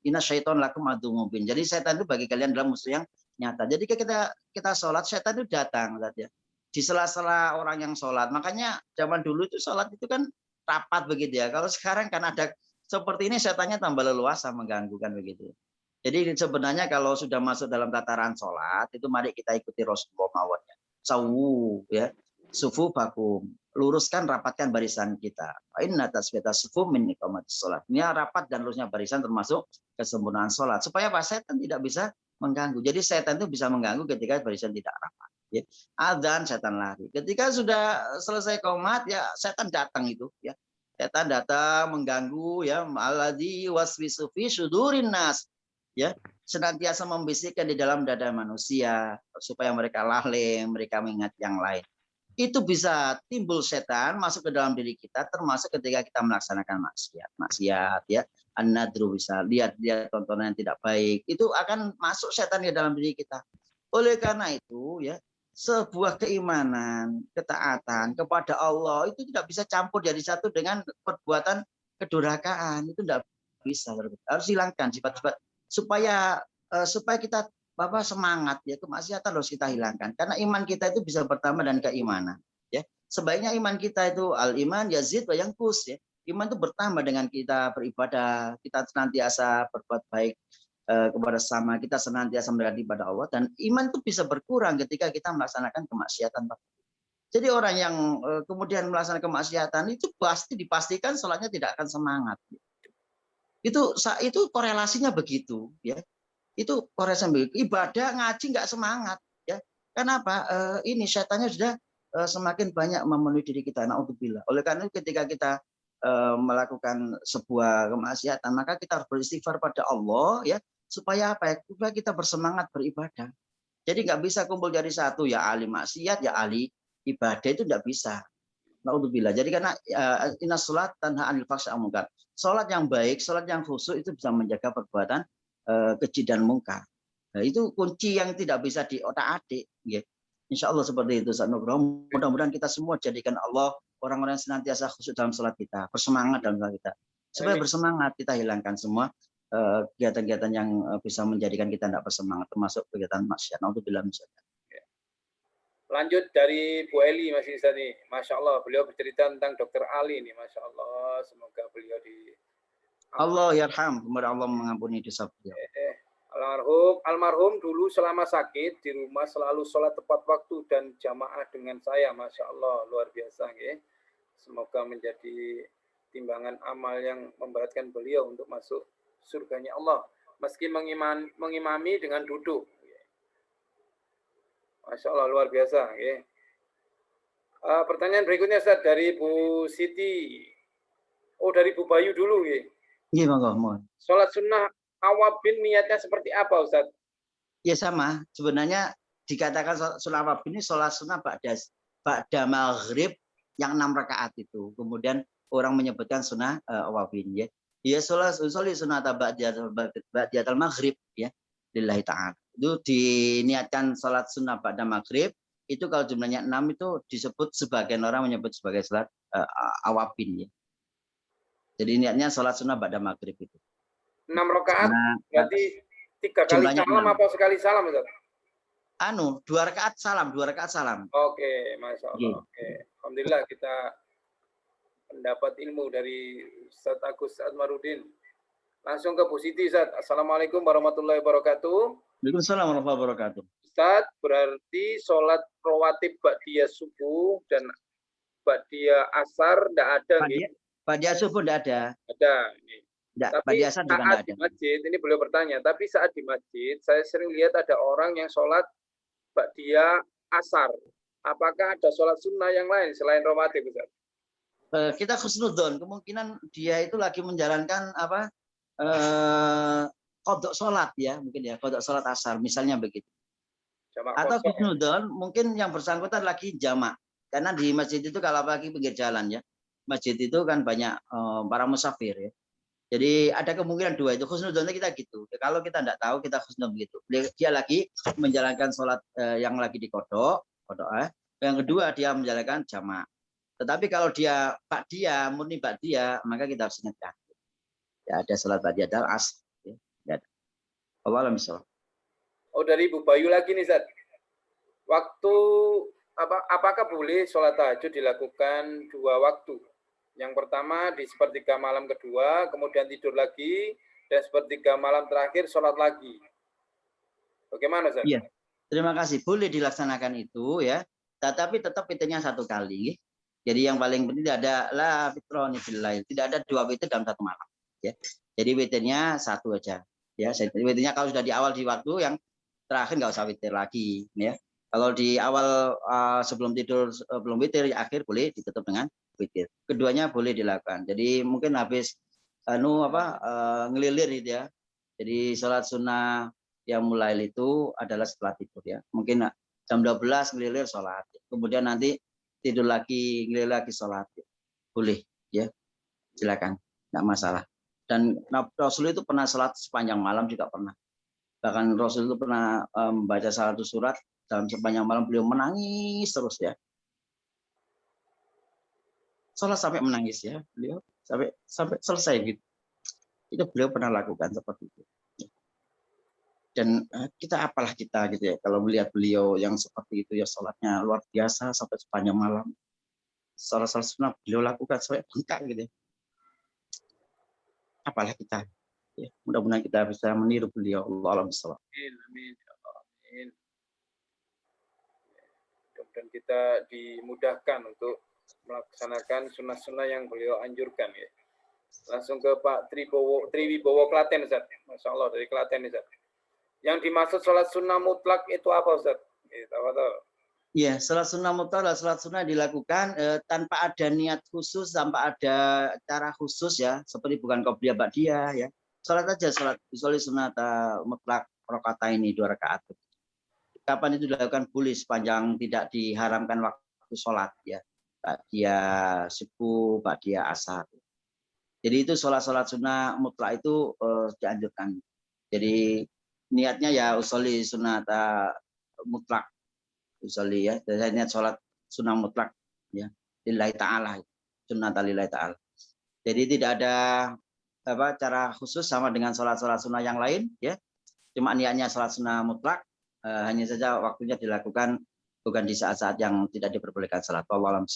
Inna syaiton lakum adu mubin. Jadi setan itu bagi kalian adalah musuh yang nyata. Jadi kita sholat, setan itu datang ya. Di sela-sela orang yang sholat. Makanya zaman dulu itu sholat itu kan rapat begitu ya. Kalau sekarang kan ada seperti ini setannya tambah leluasa mengganggu kan begitu. Jadi sebenarnya kalau sudah masuk dalam tataran sholat itu mari kita ikuti Rasulullah mawatnya. Sawu ya. Sufu bakum, luruskan rapatkan barisan kita. Inna tasbita sufu min iqamatis sholat. Ini rapat dan lurusnya barisan termasuk kesempurnaan sholat. Supaya Pak setan tidak bisa mengganggu. Jadi setan itu bisa mengganggu ketika barisan tidak rapat. Ya. Adzan setan lari. Ketika sudah selesai qomat ya setan datang itu. Ya. Setan datang mengganggu ya. Alladzi waswisu fi sudurin nas. Ya. Senantiasa membisikkan di dalam dada manusia supaya mereka lalai, mereka mengingat yang lain. Itu bisa timbul setan masuk ke dalam diri kita termasuk ketika kita melaksanakan maksiat ya, an-nadru, bisa lihat tontonan yang tidak baik, itu akan masuk setan ke dalam diri kita. Oleh karena itu ya sebuah keimanan, ketaatan kepada Allah itu tidak bisa campur jadi satu dengan perbuatan kedurhakaan, itu tidak bisa. Harus hilangkan sifat-sifat supaya kita semangat ya, kemaksiatan harus kita hilangkan karena iman kita itu bisa bertambah dan keimanan ya. Sebaiknya iman kita itu al iman yazid wa yanqus ya. Iman itu bertambah dengan kita beribadah, kita senantiasa berbuat baik kepada sesama, kita senantiasa mendekati pada Allah, dan iman itu bisa berkurang ketika kita melaksanakan kemaksiatan. Jadi orang yang kemudian melaksanakan kemaksiatan itu pasti dipastikan sholatnya tidak akan semangat. Itu korelasinya begitu ya. Itu korelasi ibadah ngaji nggak semangat ya. Kenapa? Ini setannya sudah semakin banyak memenuhi diri kita. Naudzubillah. Oleh karena itu ketika kita melakukan sebuah kemaksiatan maka kita harus beristighfar pada Allah ya supaya apa ya? Supaya kita bersemangat beribadah. Jadi nggak bisa kumpul jadi satu ya ahli maksiat ya ahli ibadah, itu nggak bisa. Naudzubillah. Jadi karena inna sholat tanha anil fahsya'i wal munkar. Sholat yang baik, sholat yang khusyuk itu bisa menjaga perbuatan keji dan mungkar. Nah, itu kunci yang tidak bisa diotak-atik. Ya. Insya Allah seperti itu. Mudah-mudahan kita semua jadikan Allah orang-orang yang senantiasa khusyuk dalam sholat kita, bersemangat dalam sholat kita. Supaya bersemangat kita hilangkan semua kegiatan-kegiatan yang bisa menjadikan kita tidak bersemangat, termasuk kegiatan maksiat. Naudzubillah min dzalik. Lanjut dari Bu Eli Mas Isa nih. Masya Allah, beliau bercerita tentang Dokter Ali nih. Masya Allah, semoga beliau di Allah yarham, semoga Allah mengampuni dosa beliau. Almarhum dulu selama sakit di rumah selalu sholat tepat waktu dan jamaah dengan saya. Masya Allah, luar biasa. Ya. Semoga menjadi timbangan amal yang memberatkan beliau untuk masuk surganya Allah. Meski mengimami dengan duduk. Masya Allah, luar biasa. Ya. Pertanyaan berikutnya Ustaz dari Bu Siti. Oh, dari Bu Bayu dulu. Ya. Iya, mohon. Sholat sunnah awabin niatnya seperti apa Ustaz? Ya sama, sebenarnya dikatakan sholat awabin ini sholat sunnah ba'da maghrib yang 6 rakaat itu. Kemudian orang menyebutkan sunnah awabin ya. Ya sholat sunnah ba'da maghrib ya. Lillahi ta'ala. Itu diniatkan sholat sunnah ba'da maghrib. Itu kalau jumlahnya 6 itu disebut, sebagian orang menyebut sebagai sholat awabin ya. Jadi niatnya sholat sunnah ba'da maghrib itu. 6 rakaat berarti 3 kali salam 6. Apa sekali salam Ustaz? 2 rakaat salam, 2 rakaat salam. Oke, Masya Allah. Oke. Alhamdulillah kita mendapat ilmu dari Ustaz Agus Admarudin. Langsung ke Bu Siti Ustaz. Assalamualaikum warahmatullahi wabarakatuh. Waalaikumsalam warahmatullahi wabarakatuh. Ustaz, berarti sholat rawatib ba'diyah subuh dan ba'diyah asar tidak ada gitu? Ba'diyah subuh tidak ada. Ada. Tidak, tapi saat di masjid, ini beliau bertanya, tapi saat di masjid, saya sering lihat ada orang yang sholat ba'diyah asar. Apakah ada sholat sunnah yang lain selain rawatib, Ustaz? Kita khusnudzon, kemungkinan dia itu lagi menjalankan qodok sholat ya, mungkin ya, qodok sholat asar, misalnya begitu. Atau khusnudzon, mungkin yang bersangkutan lagi jamak. Karena di masjid itu kalau lagi pinggir jalan ya, masjid itu kan banyak para musafir ya. Jadi ada kemungkinan dua itu, khusnudzonnya kita gitu. Kalau kita tidak tahu, kita khusnudzon begitu. Dia lagi menjalankan sholat yang lagi di kodok. Yang kedua dia menjalankan jamak. Tetapi kalau dia ba'diyah, murni ba'diyah, maka kita harus ingatkan. Ya, ada sholat ba'diyah dan asar. Ya, Allah misalnya. Oh, dari Bu Bayu lagi nih, Zat. Waktu apakah boleh sholat tahajud dilakukan 2 waktu? Yang pertama di sepertiga malam kedua, kemudian tidur lagi, dan sepertiga malam terakhir sholat lagi. Bagaimana, Ustaz? Iya, terima kasih. Boleh dilaksanakan itu ya, tetapi tetap witirnya 1 kali. Jadi yang paling penting tidak ada la fitroni billail, tidak ada 2 witir dalam 1 malam. Ya, jadi witirnya 1 aja. Ya, witirnya kalau sudah di awal di waktu, yang terakhir nggak usah witir lagi. Ya, kalau di awal sebelum tidur belum witir, ya akhir boleh ditutup dengan witir. Keduanya boleh dilakukan. Jadi mungkin habis ngelilir gitu ya. Jadi sholat sunnah yang mulai itu adalah setelah tidur ya. Mungkin jam 12 ngelilir sholat. Kemudian nanti tidur lagi, ngelilir lagi sholat. Boleh ya. Silakan, enggak masalah. Dan Rasul itu pernah sholat sepanjang malam juga pernah. Bahkan Rasul itu pernah membaca 1 surat dalam sepanjang malam, beliau menangis terus ya. Sholat sampai menangis ya, beliau sampai selesai gitu. Itu beliau pernah lakukan seperti itu. Dan kita apalah kita gitu ya, kalau melihat beliau yang seperti itu ya, sholatnya luar biasa sampai sepanjang malam. Sholat sunnah beliau lakukan sampai bengkak gitu ya. Apalah kita. Ya, mudah-mudahan kita bisa meniru beliau. Allahu a'lam. Amin. Dan kita dimudahkan untuk melaksanakan sunnah-sunnah yang beliau anjurkan ya. Langsung ke Pak Triwibowo Klaten, Ustaz. Masya Allah, dari Klaten, Ustaz. Yang dimaksud sholat sunnah mutlak itu apa, Ustaz? Iya, sholat sunnah mutlak adalah sholat sunnah dilakukan tanpa ada niat khusus, tanpa ada cara khusus ya, seperti bukan qobliyah ba'diyah ya. Sholat aja, sholat sunnah mutlak rakaat ini 2 rakaat. Kapan itu dilakukan? Boleh sepanjang tidak diharamkan waktu sholat ya. Ba'diyah subuh, ba'diyah asar. Jadi itu sholat sunnah mutlak itu dianjurkan. Jadi niatnya ya usolli sunnah mutlak. Usolli ya. Saya niat sholat sunnah mutlak ya. Lillahi ta'ala. Sunnah lillahi ta'ala. Jadi tidak ada cara khusus sama dengan sholat-sholat sunnah yang lain, ya. Cuma niatnya sholat sunnah mutlak, hanya saja waktunya dilakukan bukan di saat-saat yang tidak diperbolehkan sholat. Wallahu a'lam.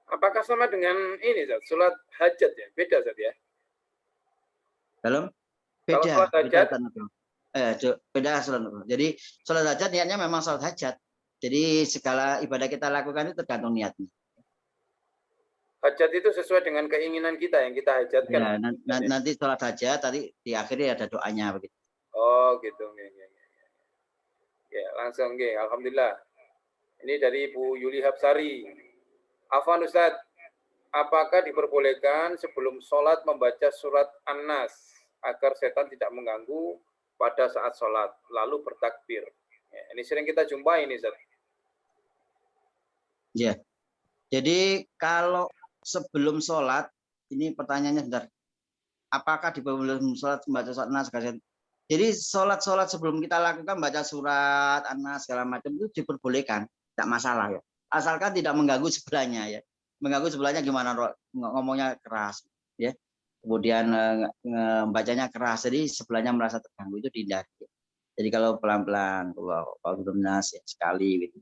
Apakah sama dengan ini, Zat? Sholat hajat ya? Beda, Zat ya? Dalam Kalau beda, sholat hajat, beda sholat. Jadi sholat hajat niatnya memang sholat hajat. Jadi segala ibadah kita lakukan itu tergantung niatnya. hajat itu sesuai dengan keinginan kita yang kita hajatkan. Ya, nanti sholat hajat, tadi di akhirnya ada doanya begitu. Oh, gitu. Ya, langsung, alhamdulillah. Ini dari Bu Yuli Hapsari. Afwan Ustaz, apakah diperbolehkan sebelum sholat membaca surat An-Nas agar setan tidak mengganggu pada saat sholat, lalu bertakbir? Ya, ini sering kita jumpai ini, Ustaz. Ya, jadi kalau sebelum sholat, ini pertanyaannya sebentar. Apakah diperbolehkan sholat membaca surat An-Nas? Jadi sholat sebelum kita lakukan baca surat An-Nas segala macam itu diperbolehkan, tidak masalah ya. Asalkan tidak mengganggu sebelahnya ya. Mengganggu sebelahnya gimana? Ngomongnya keras ya. Kemudian bacanya keras, jadi sebelahnya merasa terganggu, itu dihindari. Jadi kalau pelan-pelan, kalau belum nas ya sekali gitu.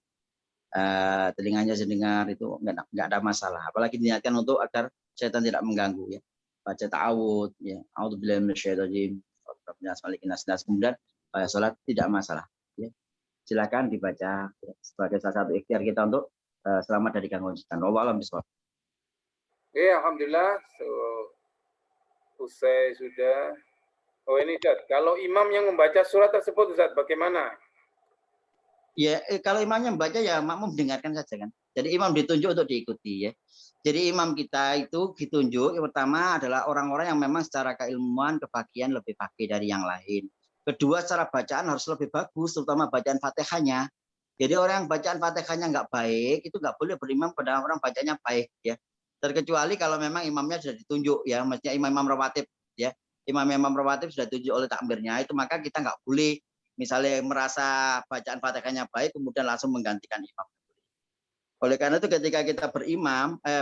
Telinganya sedengar itu enggak ada masalah. Apalagi diniatkan untuk agar setan tidak mengganggu ya. Baca ta'awud ya. A'udzubillahi minasyaitonir rajim. Kemudian sholat tidak masalah. Ya. Silakan dibaca ya, sebagai salah satu ikhtiar kita untuk selamat dari gangguan setan. Wallahu a'lam bishawab. Oke, alhamdulillah. Usai sudah. Oh ini Ustaz, kalau imam yang membaca surat tersebut Ustaz, bagaimana? Ya, kalau imamnya membaca ya makmum dengarkan saja kan. Jadi imam ditunjuk untuk diikuti ya. Jadi imam kita itu ditunjuk yang pertama adalah orang-orang yang memang secara keilmuan kebagian lebih pagi dari yang lain. Kedua, secara bacaan harus lebih bagus, terutama bacaan Fatihahnya. Jadi orang yang bacaan Fatihahnya nggak baik itu nggak boleh berimam pada orang bacanya baik ya. Terkecuali kalau memang imamnya sudah ditunjuk ya, maksudnya imam-imam rawatib ya. Imam-imam rawatib sudah ditunjuk oleh takmirnya, itu maka kita nggak boleh misalnya merasa bacaan Fatihahnya baik kemudian langsung menggantikan imam. Oleh karena itu ketika kita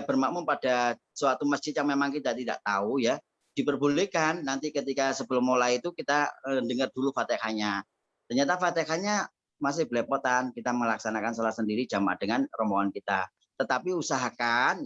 bermakmum pada suatu masjid yang memang kita tidak tahu ya, diperbolehkan nanti ketika sebelum mulai itu kita dengar dulu Fatihahnya. Ternyata Fatihahnya masih belepotan, kita melaksanakan sholat sendiri jamaah dengan rombongan kita. Tetapi usahakan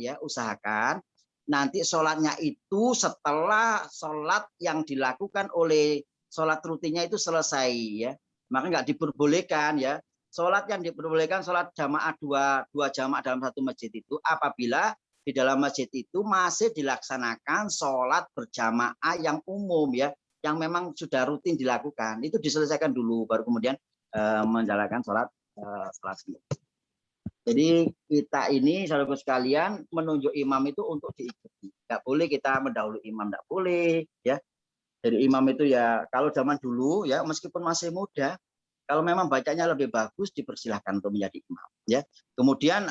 nanti sholatnya itu setelah sholat yang dilakukan oleh sholat rutinnya itu selesai ya. Maka nggak diperbolehkan ya. Sholat yang diperbolehkan sholat jamaah dua jamaah dalam satu masjid itu apabila di dalam masjid itu masih dilaksanakan sholat berjamaah yang umum ya, yang memang sudah rutin dilakukan, itu diselesaikan dulu baru kemudian menjalankan sholat sendiri. Jadi kita ini saudara sekalian menunjuk imam itu untuk diikuti, nggak boleh kita mendahului imam, nggak boleh ya. Jadi imam itu ya kalau zaman dulu ya meskipun masih muda, kalau memang bacanya lebih bagus dipersilahkan untuk menjadi imam ya. Kemudian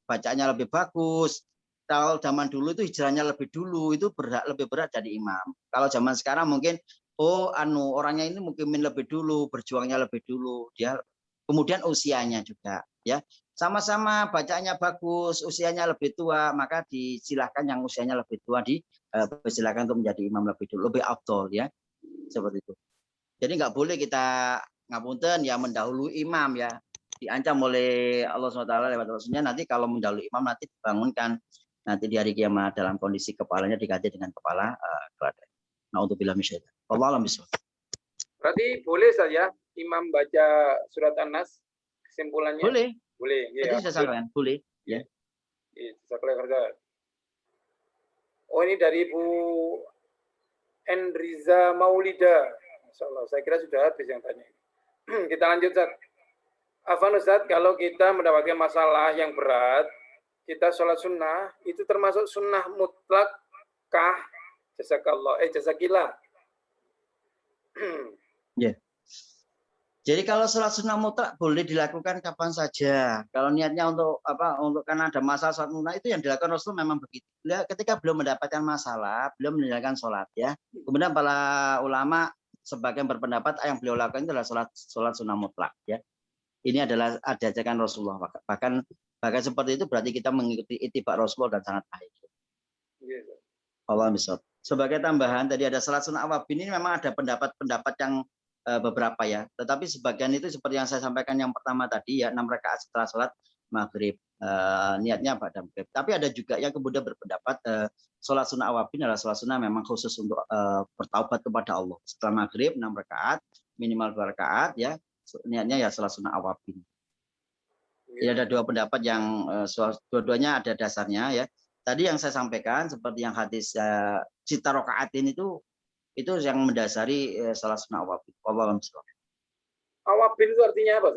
bacanya lebih bagus. Kalau zaman dulu itu hijrahnya lebih dulu itu lebih berat jadi imam. Kalau zaman sekarang mungkin orangnya ini mungkin lebih dulu, berjuangnya lebih dulu dia. Kemudian usianya juga ya. Sama-sama bacanya bagus, usianya lebih tua, maka disilahkan yang usianya lebih tua dipersilahkan untuk menjadi imam lebih dulu, lebih afdol ya. Seperti itu. Jadi nggak boleh kita ngapunten ya mendahului imam ya, diancam oleh Allah SWT lewat Rasulnya, nanti kalau mendahului imam nanti dibangunkan nanti di hari kiamat dalam kondisi kepalanya diganti dengan kepala keladai. Na'udzubillah minasyaitonir rajim. Wallahu a'lam bishawab. Berarti boleh saja imam baca surat An-Nas kesimpulannya? Boleh. Boleh. Jadi saya sampaikan boleh ya. Oh ini dari Bu Enriza Maulida. Masya Allah, saya kira sudah habis yang tanya. Kita lanjut, Ustaz. Afwan Ustaz, kalau kita mendapatkan masalah yang berat, kita sholat sunnah, itu termasuk sunnah mutlak kah? Jazakillah. Ya. Jadi kalau sholat sunnah mutlak boleh dilakukan kapan saja. Kalau niatnya untuk karena ada masalah sholat sunnah itu yang dilakukan Rasul memang begitu. Ketika belum mendapatkan masalah, belum menjalankan sholat ya. Kemudian para ulama sebagian berpendapat yang beliau lakukan itu adalah sholat sunnah mutlak ya. Ini adalah ajakan Rasulullah. Bahkan seperti itu berarti kita mengikuti ittiba Rasulullah dan sangat baik. Allah misal. sebagai tambahan tadi ada salat sunnah awabin ini memang ada pendapat-pendapat yang beberapa ya. Tetapi sebagian itu seperti yang saya sampaikan yang pertama tadi ya 6 rakaat setelah salat maghrib. Niatnya pada maghrib. Tapi ada juga yang kemudian berpendapat salat sunnah awabin adalah salat sunnah memang khusus untuk bertaubat kepada Allah. Setelah maghrib 6 rakaat minimal 2 rakaat ya. Niatnya ya salat sunnah awabin. Jadi ada dua pendapat yang dua-duanya ada dasarnya ya. Tadi yang saya sampaikan seperti yang hadis cita rokaatin itu yang mendasari salat sunnah awabin. Awabin itu artinya apa?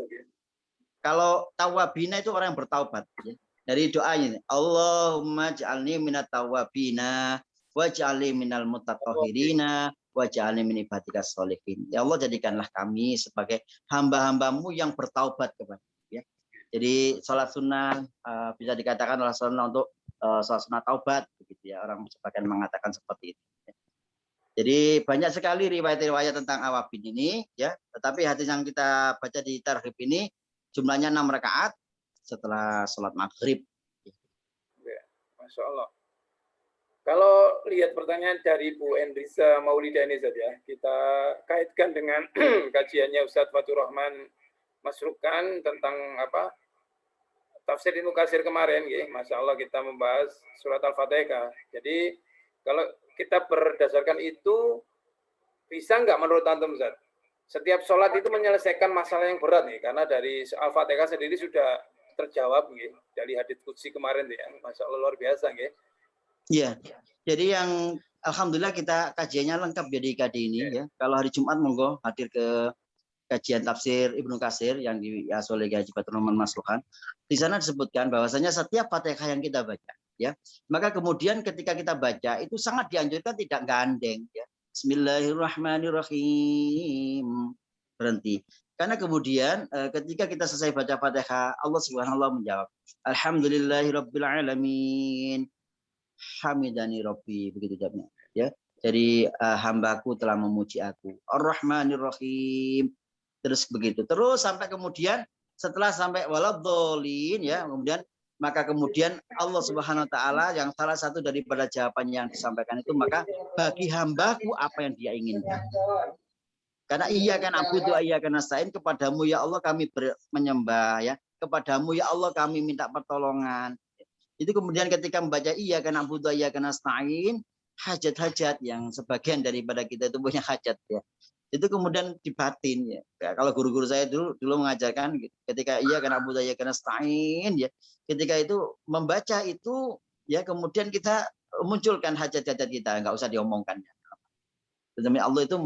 Kalau tawabina itu orang yang bertaubat. Ya. Dari doanya, Allahumma ja'alni minat tawabina, waj'alni minal mutatahhirina, waj'alni min ibadikas sholihin. Ya Allah, jadikanlah kami sebagai hamba-hambamu yang bertaubat kepada. Ya. Jadi salat sunnah bisa dikatakan adalah sunnah untuk salat sunnah taubat. Begitu ya. Orang sebagian mengatakan seperti itu. Ya. Jadi banyak sekali riwayat-riwayat tentang awabin ini, ya. Tetapi hadis yang kita baca di tarhib ini jumlahnya 6 rakaat setelah sholat maghrib. Ya, Masya Allah. Kalau lihat pertanyaan dari Bu Endrisa Maulida ini saja, kita kaitkan dengan kajiannya Ustadz Fatur Rahman Masrukan tentang apa tafsir Ibnu Katsir kemarin, ya. Masya Allah kita membahas surat Al-Fatihah. Jadi kalau kita berdasarkan itu, bisa nggak menurut Antum, Ustaz? Setiap sholat itu menyelesaikan masalah yang berat nih, karena dari Al-Fatihah sendiri sudah terjawab nih, dari hadits qudsi kemarin nih, yang Masya Allah luar biasa nih. Iya, jadi yang alhamdulillah kita kajiannya lengkap ya di IKD ini ya. Kalau hari Jumat monggo hadir ke kajian tafsir Ibnu Katsir yang diasuh oleh Haji Fatur Rahman Masrukan. Di sana disebutkan bahwasanya setiap Fatihah yang kita baca ya, maka kemudian ketika kita baca itu sangat dianjurkan tidak gandeng ya. Bismillahirrahmanirrahim. Berhenti. Karena kemudian ketika kita selesai baca Fatihah, Allah Subhanahu wa taala menjawab, Alhamdulillahirabbil alamin. Hamidani Rabbi, begitu jawabnya ya. Jadi hambaku telah memuji aku. Ar-Rahmanir-Rahim. Terus begitu. Terus sampai kemudian setelah sampai waladhdallin ya, kemudian maka kemudian Allah Subhanahu wa taala yang salah satu daripada jawaban yang disampaikan itu, maka bagi hambaku apa yang dia inginkan. Karena iyyaka na'budu wa iyyaka nasta'in, kepadamu ya Allah kami menyembah ya. Kepadamu ya Allah kami minta pertolongan. Itu kemudian ketika membaca iyyaka na'budu wa iyyaka nasta'in, hajat-hajat yang sebagian daripada kita itu punya hajat ya. Itu kemudian dibatin ya. Kalau guru-guru saya dulu mengajarkan ketika iyyaka na'budu wa iyyaka nasta'in ya, ketika itu membaca itu ya kemudian kita munculkan hajat-hajat kita, enggak usah diomongkan ya. Demi Allah itu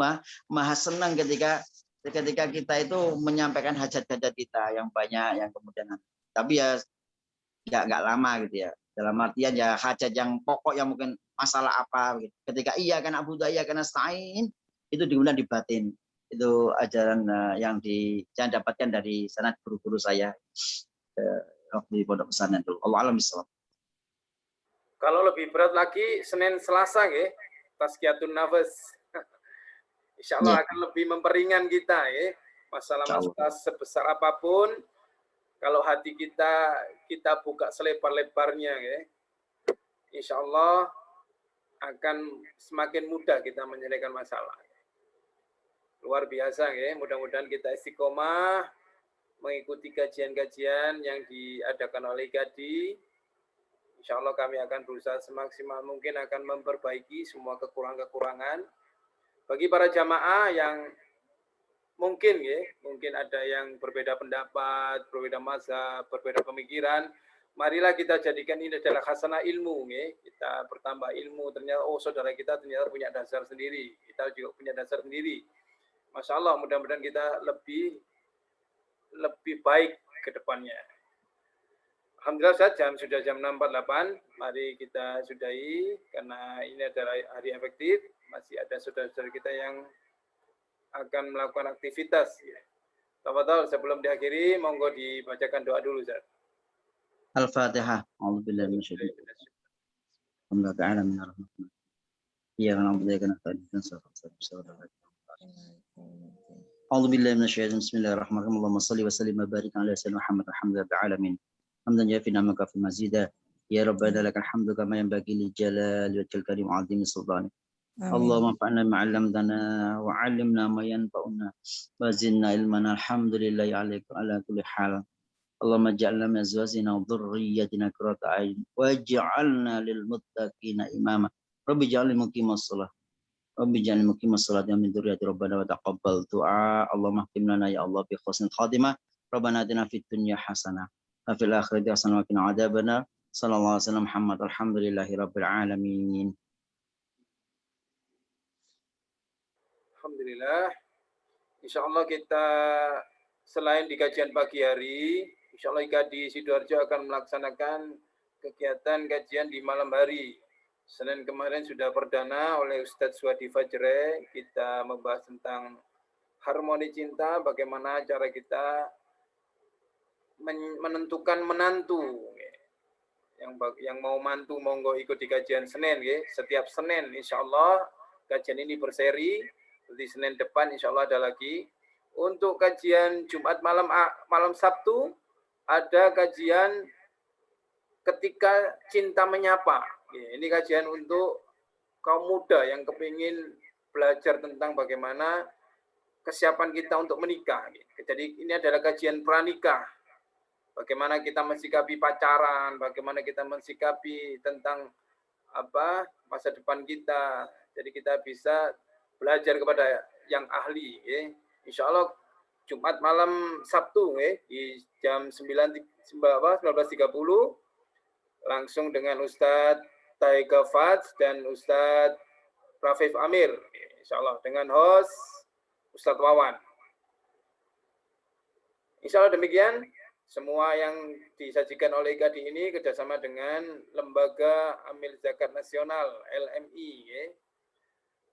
maha senang ketika kita itu menyampaikan hajat-hajat kita yang banyak yang kemudian, tapi ya nggak lama gitu ya, dalam artian ya hajat yang pokok yang mungkin masalah apa gitu. Ketika iyyaka na'budu wa iyyaka nasta'in itu kemudian dibatin. Itu ajaran yang saya dapatkan dari sanad guru-guru saya di pondok pesantren dulu. Allah alam bisawab. Kalau lebih berat lagi Senin Selasa ya, tazkiyatun nafas. Insya Allah akan lebih memperingan kita ya. Masalah-masalah sebesar apapun, kalau hati kita buka selebar-lebarnya ya, insya Allah akan semakin mudah kita menyelesaikan masalah. Luar biasa ya, mudah-mudahan kita istiqomah mengikuti kajian-kajian yang diadakan oleh IKADI. Insya Allah kami akan berusaha semaksimal mungkin akan memperbaiki semua kekurangan-kekurangan. Bagi para jamaah yang mungkin ada yang berbeda pendapat, berbeda mazhab, berbeda pemikiran, marilah kita jadikan ini adalah khasanah ilmu ya. Kita bertambah ilmu, ternyata saudara kita ternyata punya dasar sendiri, kita juga punya dasar sendiri. Masya Allah, mudah-mudahan kita lebih baik ke depannya. Alhamdulillah sudah jam 6.48, mari kita sudahi karena ini adalah hari efektif, masih ada saudara-saudara kita yang akan melakukan aktivitas. Tafadhol, sebelum diakhiri, monggo dibacakan doa dulu, Ustaz. Al-Fatihah. A'udzubillahi minasyaitonir rajim. Alhamdulillah ta'ala min ar-rahman. Iyyaka na'budu wa iyyaka nasta'in. A'udzubillahi minasyaitonir rajim. Bismillahirrahmanirrahim. Allahumma shalli wa sallim wa barik ala sayyidina Muhammad alhamdulillahi alamin. Hamdan yafina ma kafi mazida. Ya Rabbana lakal hamdu kama yanbaghi li jalali wajhil karim 'azimi sultani. اللهم انفعنا بما علمتنا وعلمنا ما ينفعنا وزدنا علما الحمد لله على كل حال اللهم اجعلنا من ازواجنا وذريتنا قرة اعين واجعلنا للمتقين اماما رب اجعلني مقيم الصلاة رب اجعلني مقيم الصلاة من ذريتي ربنا وتقبل دعاء اللهم اختم لنا يا الله بحسن الخاتمة ربنا اتنا في الدنيا حسنة وفي الآخرة حسنة وقنا عذاب النار صلى الله عليه وسلم محمد الحمد لله رب العالمين. Alhamdulillah. Insya Allah kita selain di kajian pagi hari, insya Allah IKADI Sidoarjo akan melaksanakan kegiatan kajian di malam hari. Senin kemarin sudah perdana oleh Ustadz Suwadi Fajre, kita membahas tentang harmoni cinta, bagaimana cara kita menentukan menantu. Yang mau mantu monggo ikut di kajian Senin, setiap Senin insya Allah kajian ini berseri. Di Senin depan insya Allah ada lagi. Untuk kajian Jumat malam Sabtu ada kajian ketika cinta menyapa. Ini kajian untuk kaum muda yang kepingin belajar tentang bagaimana kesiapan kita untuk menikah. Jadi ini adalah kajian pranikah. Bagaimana kita mensikapi pacaran, bagaimana kita mensikapi tentang masa depan kita. Jadi kita bisa belajar kepada yang ahli. Insya Allah Jumat malam Sabtu di jam 19.30 langsung dengan Ustadz Taika Fats dan Ustadz Rafif Amir. Insya Allah dengan host Ustadz Wawan. Insya Allah demikian. Semua yang disajikan oleh IKADI ini kerjasama dengan Lembaga Amil Zakat Nasional LMI.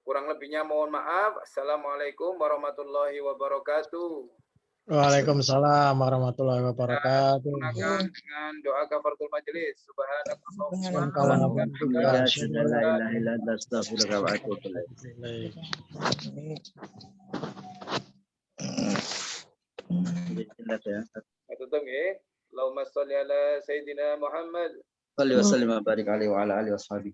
Kurang lebihnya mohon maaf. Assalamualaikum warahmatullahi wabarakatuh. Waalaikumsalam warahmatullahi wabarakatuh. Gunakan dengan doa kafaratul majelis. Tutup ya. Allahumma sholli ala Sayyidina Muhammad. Salli wa sallim wa barik alaihi wa ala alihi wa sahbihi.